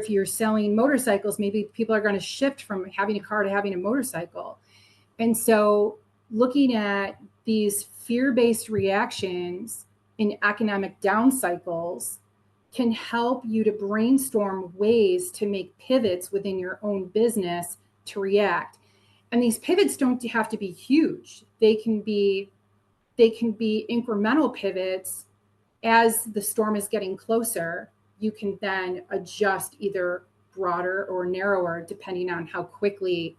you're selling motorcycles, maybe people are going to shift from having a car to having a motorcycle. And so looking at these fear-based reactions in economic down cycles can help you to brainstorm ways to make pivots within your own business to react. And these pivots don't have to be huge. They can be incremental pivots. As the storm is getting closer, you can then adjust either broader or narrower depending on how quickly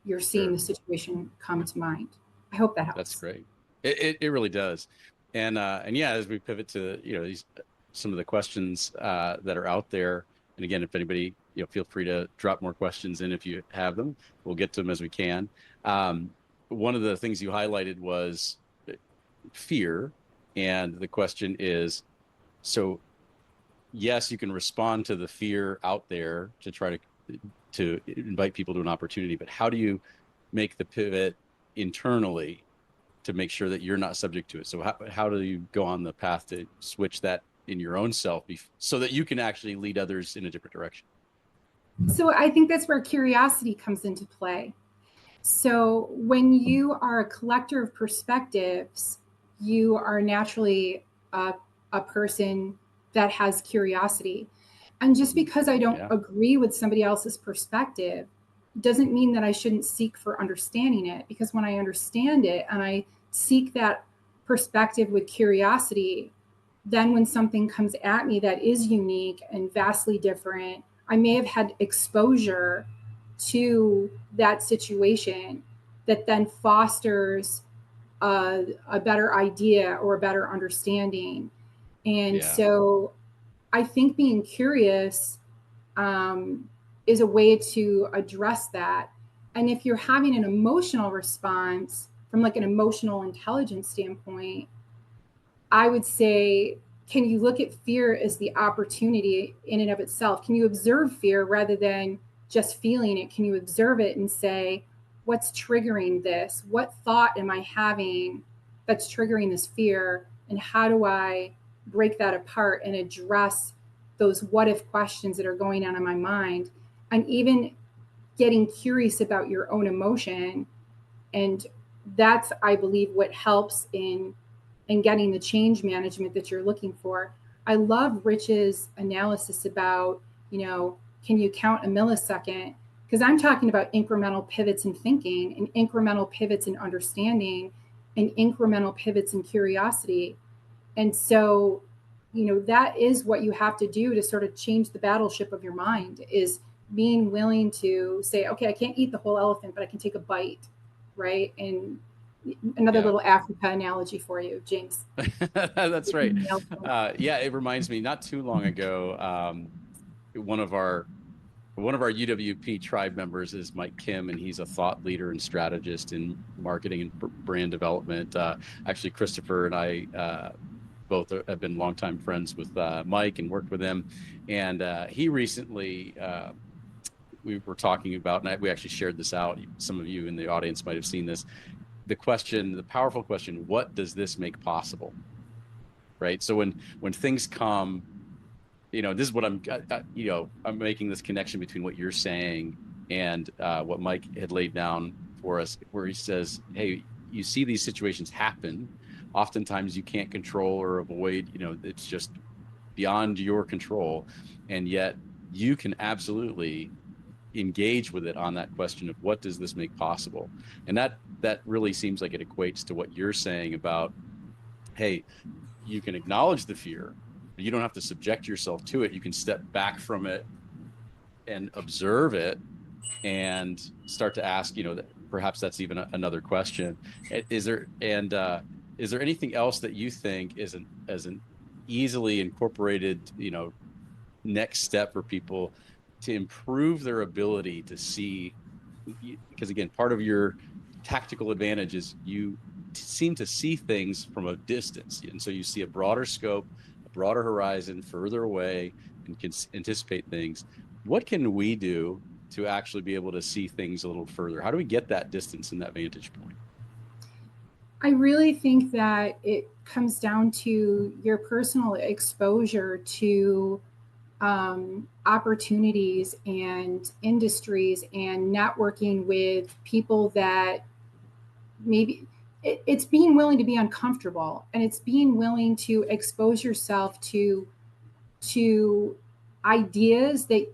you're seeing the situation come to mind. I hope that helps. That's great. It really does. And yeah, as we pivot to, these, some of the questions that are out there. And again, if anybody, feel free to drop more questions in if you have them. We'll get to them as we can. One of the things you highlighted was fear. And the question is, so yes, you can respond to the fear out there to try to invite people to an opportunity, but how do you make the pivot internally to make sure that you're not subject to it? So how do you go on the path to switch that in your own self so that you can actually lead others in a different direction? So I think that's where curiosity comes into play. So when you are a collector of perspectives, you are naturally a person that has curiosity. And just because I don't agree with somebody else's perspective doesn't mean that I shouldn't seek for understanding it, because when I understand it and I seek that perspective with curiosity, then when something comes at me that is unique and vastly different, I may have had exposure to that situation that then fosters a better idea or a better understanding. And so I think being curious is a way to address that. And if you're having an emotional response from like an emotional intelligence standpoint, I would say, can you look at fear as the opportunity in and of itself? Can you observe fear rather than just feeling it? Can you observe it and say, what's triggering this? What thought am I having that's triggering this fear? And how do I break that apart and address those what if questions that are going on in my mind? And even getting curious about your own emotion. And that's, I believe, what helps in getting the change management that you're looking for. I love Rich's analysis about, can you count a millisecond? Because I'm talking about incremental pivots in thinking and incremental pivots in understanding and incremental pivots in curiosity. And so, that is what you have to do to sort of change the battleship of your mind, is being willing to say, okay, I can't eat the whole elephant, but I can take a bite, right? And another little Africa analogy for you, James. That's right. It reminds me, not too long ago, one of our UWP tribe members is Mike Kim, and he's a thought leader and strategist in marketing and brand development. Actually, Christopher and I both have been longtime friends with Mike and worked with him. And he recently, we were talking about, and we actually shared this out. Some of you in the audience might have seen this. The powerful question, what does this make possible? Right. So when things come, this is what I'm making this connection between what you're saying and what Mike had laid down for us, where he says, hey, you see these situations happen. Oftentimes you can't control or avoid, it's just beyond your control. And yet you can absolutely engage with it on that question of what does this make possible? And that really seems like it equates to what you're saying about, hey, you can acknowledge the fear, but you don't have to subject yourself to it. You can step back from it and observe it and start to ask, perhaps that's even another question. Is there anything else that you think is an easily incorporated, next step for people to improve their ability to see? Because again, part of your tactical advantage is you seem to see things from a distance, and so you see a broader scope, a broader horizon, further away, and can anticipate things. What can we do to actually be able to see things a little further? How do we get that distance and that vantage point? I really think that it comes down to your personal exposure to opportunities and industries and networking with people that maybe it's being willing to be uncomfortable, and it's being willing to expose yourself to ideas that,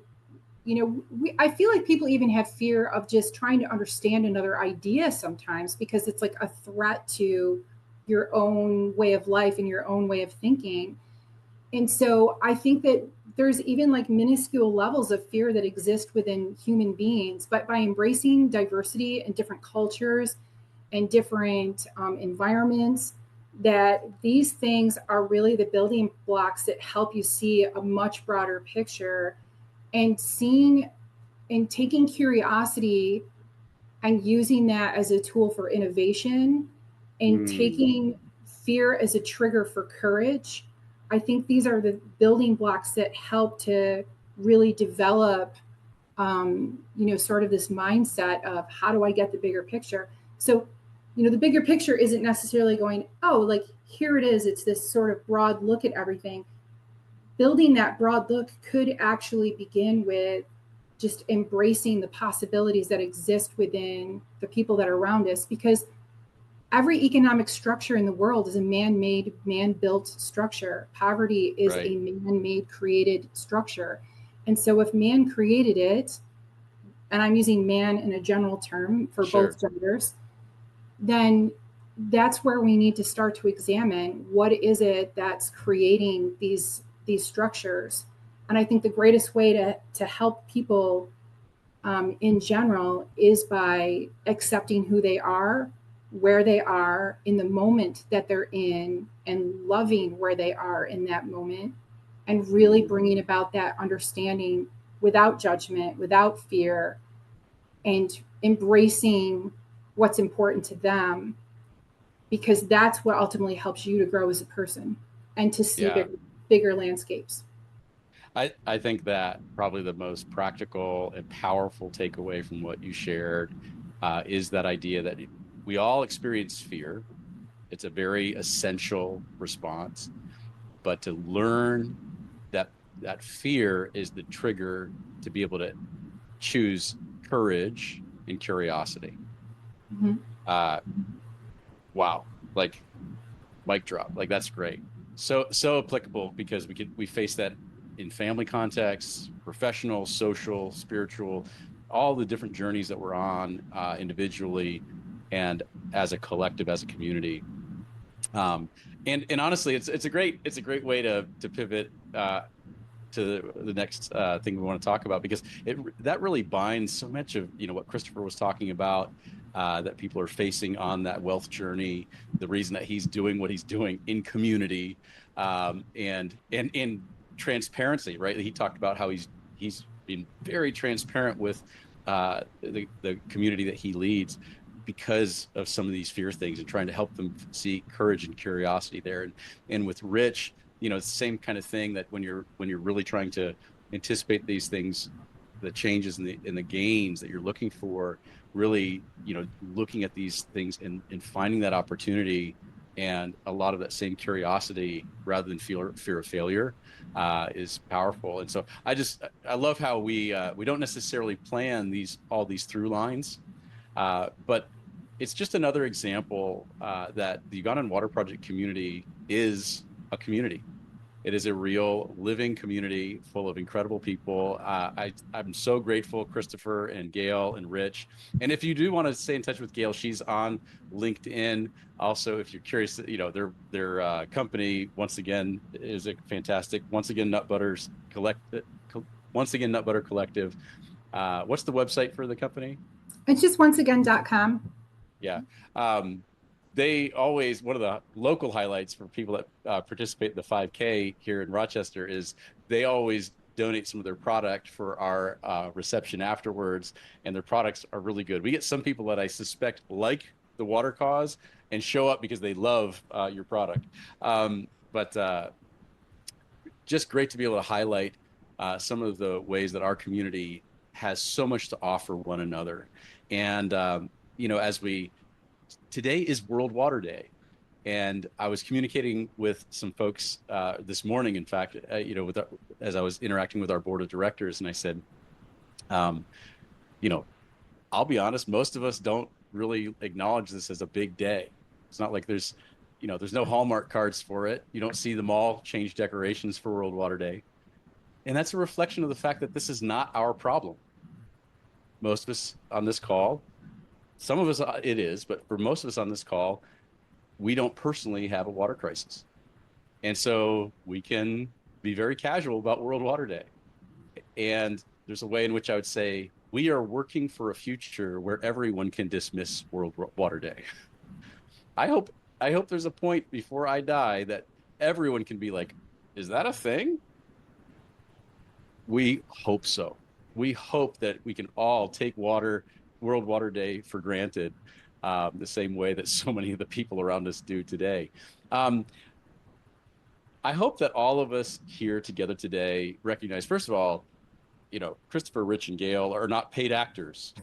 I feel like people even have fear of just trying to understand another idea sometimes, because it's like a threat to your own way of life and your own way of thinking. And so I think that there's even like minuscule levels of fear that exist within human beings, but by embracing diversity and different cultures and different environments, that these things are really the building blocks that help you see a much broader picture, and seeing and taking curiosity and using that as a tool for innovation, and taking fear as a trigger for courage. I think these are the building blocks that help to really develop, sort of this mindset of how do I get the bigger picture? So, the bigger picture isn't necessarily going, oh, like here it is. It's this sort of broad look at everything. Building that broad look could actually begin with just embracing the possibilities that exist within the people that are around us, because every economic structure in the world is a man-made, man-built structure. Poverty is Right. a man-made, created structure. And so if man created it, and I'm using man in a general term for Sure. both genders, then that's where we need to start to examine what is it that's creating these structures. And I think the greatest way to help people in general is by accepting who they are, where they are in the moment that they're in, and loving where they are in that moment, and really bringing about that understanding without judgment, without fear, and embracing what's important to them, because that's what ultimately helps you to grow as a person and to see bigger landscapes. I think that probably the most practical and powerful takeaway from what you shared is that idea that we all experience fear. It's a very essential response, but to learn that fear is the trigger to be able to choose courage and curiosity. Wow, like mic drop, like that's great. So applicable, because we face that in family contexts, professional, social, spiritual, all the different journeys that we're on individually and as a collective, as a community. And honestly, it's a great way to pivot to the next thing we want to talk about, because that really binds so much of what Christopher was talking about, that people are facing on that wealth journey, the reason that he's doing what he's doing in community, and in transparency, right? He talked about how he's been very transparent with the community that he leads, because of some of these fear things, and trying to help them see courage and curiosity there. And with Rich, it's the same kind of thing, that when you're really trying to anticipate these things, the changes and the gains that you're looking for, really, looking at these things and finding that opportunity, and a lot of that same curiosity rather than fear of failure is powerful. And so I love how we don't necessarily plan all these through lines, but it's just another example that the Ugandan Water Project community is a community. It is a real living community full of incredible people. I'm so grateful, Christopher and Gail and Rich. And if you do want to stay in touch with Gail, she's on LinkedIn. Also, if you're curious, their company, once again, is a fantastic. Once again, Nut Butter Collective. What's the website for the company? It's just onceagain.com. Yeah. They always, one of the local highlights for people that participate in the 5K here in Rochester is they always donate some of their product for our reception afterwards, and their products are really good. We get some people that I suspect like the water cause and show up because they love your product. But just great to be able to highlight some of the ways that our community has so much to offer one another. And, today is World Water Day, and I was communicating with some folks this morning, in fact, as I was interacting with our board of directors, and I said, I'll be honest, most of us don't really acknowledge this as a big day. It's not like there's no Hallmark cards for it. You don't see the mall change decorations for World Water Day. And that's a reflection of the fact that this is not our problem. Most of us on this call, some of us it is, but for most of us on this call, we don't personally have a water crisis. And so we can be very casual about World Water Day. And there's a way in which I would say we are working for a future where everyone can dismiss World Water Day. I hope there's a point before I die that everyone can be like, is that a thing? We hope so. We hope that we can all take World Water Day for granted, the same way that so many of the people around us do today. I hope that all of us here together today recognize, first of all, Christopher, Rich, and Gail are not paid actors.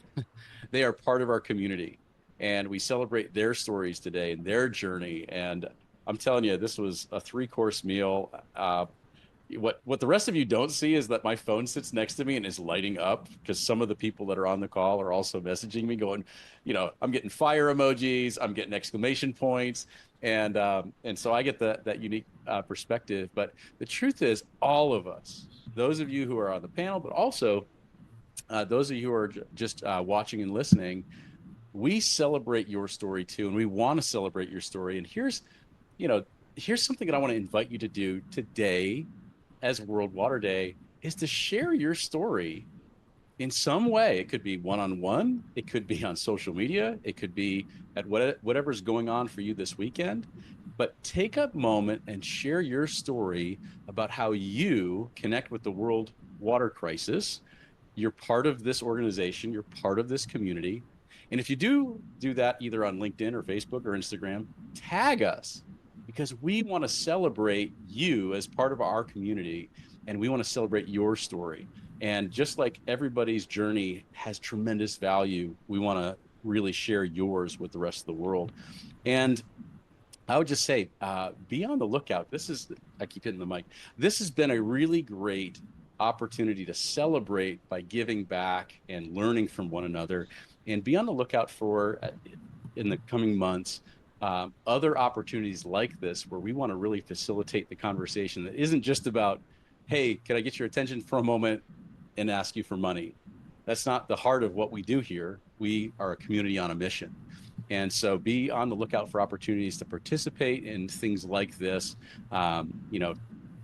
They are part of our community, and we celebrate their stories today and their journey. And I'm telling you, this was a 3-course meal. What the rest of you don't see is that my phone sits next to me and is lighting up because some of the people that are on the call are also messaging me going, I'm getting fire emojis, I'm getting exclamation points. And so I get that unique perspective. But the truth is, all of us, those of you who are on the panel, but also those of you who are just watching and listening, we celebrate your story too, and we want to celebrate your story. And here's something that I want to invite you to do today as World Water Day is to share your story in some way. It could be one-on-one, it could be on social media, it could be at whatever's going on for you this weekend. But take a moment and share your story about how you connect with the world water crisis. You're part of this organization, you're part of this community. And if you do that either on LinkedIn or Facebook or Instagram, tag us, because we want to celebrate you as part of our community, and we want to celebrate your story. And just like everybody's journey has tremendous value, we want to really share yours with the rest of the world. And I would just say, be on the lookout. I keep hitting the mic. This has been a really great opportunity to celebrate by giving back and learning from one another. And be on the lookout for, in the coming months, other opportunities like this where we want to really facilitate the conversation that isn't just about, hey, can I get your attention for a moment and ask you for money? That's not the heart of what we do here. We are a community on a mission. And so be on the lookout for opportunities to participate in things like this.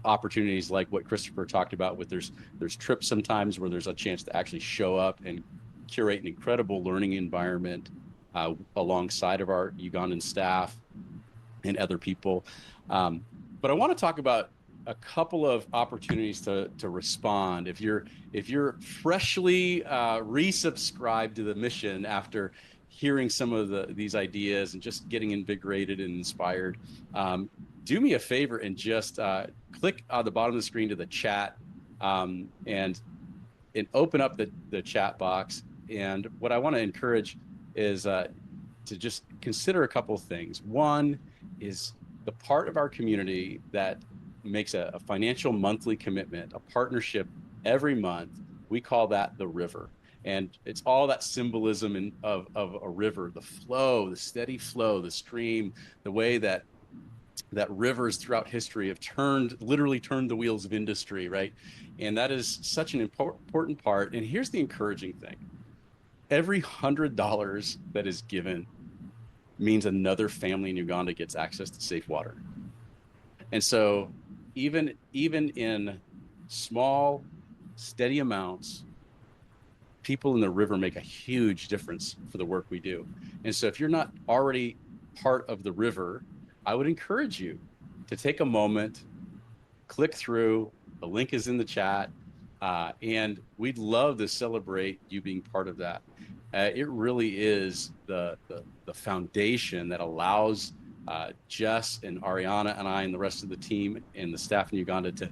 Opportunities like what Christopher talked about with there's trips sometimes where there's a chance to actually show up and curate an incredible learning environment alongside of our Ugandan staff and other people. But I want to talk about a couple of opportunities to respond. If you're freshly resubscribed to the mission after hearing some of these ideas and just getting invigorated and inspired, do me a favor and just click on the bottom of the screen to the chat and open up the chat box. And what I want to encourage is to just consider a couple of things. One is the part of our community that makes a financial monthly commitment, a partnership every month. We call that the river. And it's all that symbolism of a river, the flow, the steady flow, the stream, the way that rivers throughout history have literally turned the wheels of industry, right? And that is such an important part. And here's the encouraging thing. Every $100 that is given means another family in Uganda gets access to safe water. And so even in small, steady amounts, people in the river make a huge difference for the work we do. And so if you're not already part of the river, I would encourage you to take a moment, click through, the link is in the chat, and we'd love to celebrate you being part of that. It really is the foundation that allows Jess and Ariana and I and the rest of the team and the staff in Uganda to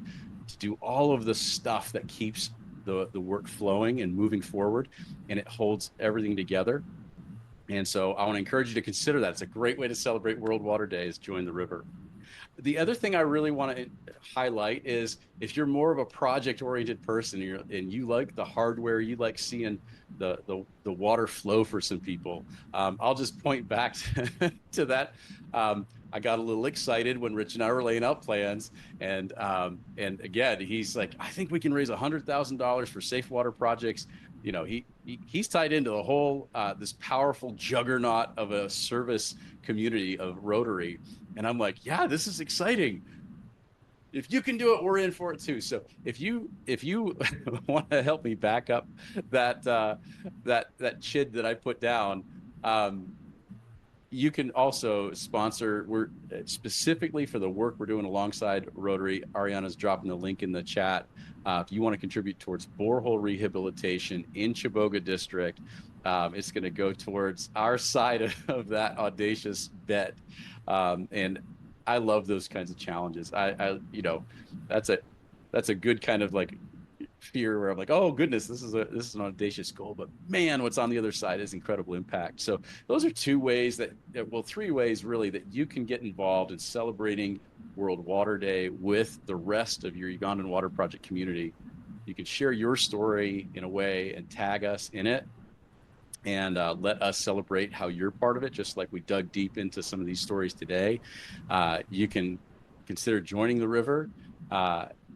do all of the stuff that keeps the work flowing and moving forward, and it holds everything together. And so I want to encourage you to consider that. It's a great way to celebrate World Water Day is join the river. the other thing I really want to highlight is if you're more of a project-oriented person and you like the hardware, you like seeing the water flow for some people. I'll just point back to that. I got a little excited when Rich and I were laying out plans, and again, he's like, I think we can raise $100,000 for safe water projects. You know, he's tied into the whole this powerful juggernaut of a service community of Rotary. And I'm like, yeah, this is exciting. If you can do it, we're in for it too. So if you want to help me back up that that chid that I put down, you can also sponsor. We're specifically for the work we're doing alongside Rotary. Ariana's dropping the link in the chat. If you want to contribute towards borehole rehabilitation in Chiboga District, it's going to go towards our side of that audacious bet. And I love those kinds of challenges. I you know, that's a good kind of like fear where I'm like, oh goodness, this is an audacious goal, but man, what's on the other side is incredible impact. So those are two ways three ways really that you can get involved in celebrating World Water Day with the rest of your Ugandan Water Project community. You can share your story in a way and tag us in it, and let us celebrate how you're part of it, just like we dug deep into some of these stories today. You can consider joining the river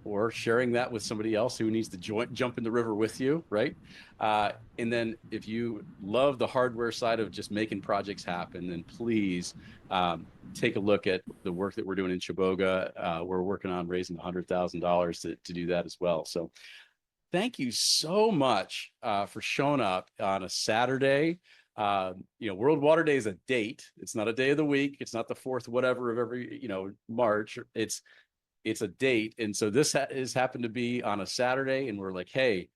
or sharing that with somebody else who needs to jump in the river with you, right? And then if you love the hardware side of just making projects happen, then please take a look at the work that we're doing in Chiboga. We're working on raising $100,000 to do that as well. So thank you so much for showing up on a Saturday. You know, World Water Day is a date. It's not a day of the week. It's not the fourth whatever of every, you know, March. It's a date. And so this has happened to be on a Saturday, and we're like, hey,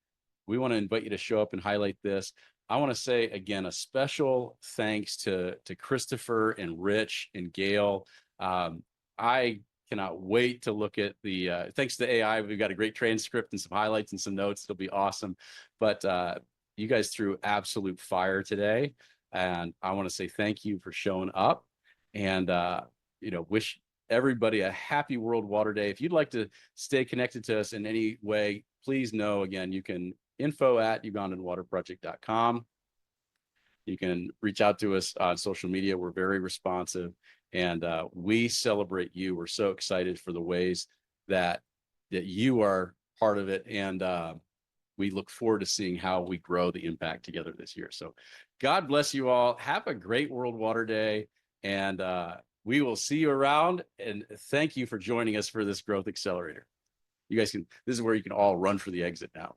we want to invite you to show up and highlight this. I want to say again, a special thanks to Christopher and Rich and Gail. I cannot wait to look at the thanks to AI, we've got a great transcript and some highlights and some notes. It'll be awesome. But you guys threw absolute fire today, and I want to say thank you for showing up, and you know, wish everybody a happy World Water Day. If you'd like to stay connected to us in any way, please know, again, you can info@ugandanwaterproject.com. You can reach out to us on social media. We're very responsive, and we celebrate you. We're so excited for the ways that you are part of it, and we look forward to seeing how we grow the impact together this year. So God bless you all. Have a great World Water Day, and we will see you around, and thank you for joining us for this Growth Accelerator. You guys this is where you can all run for the exit now.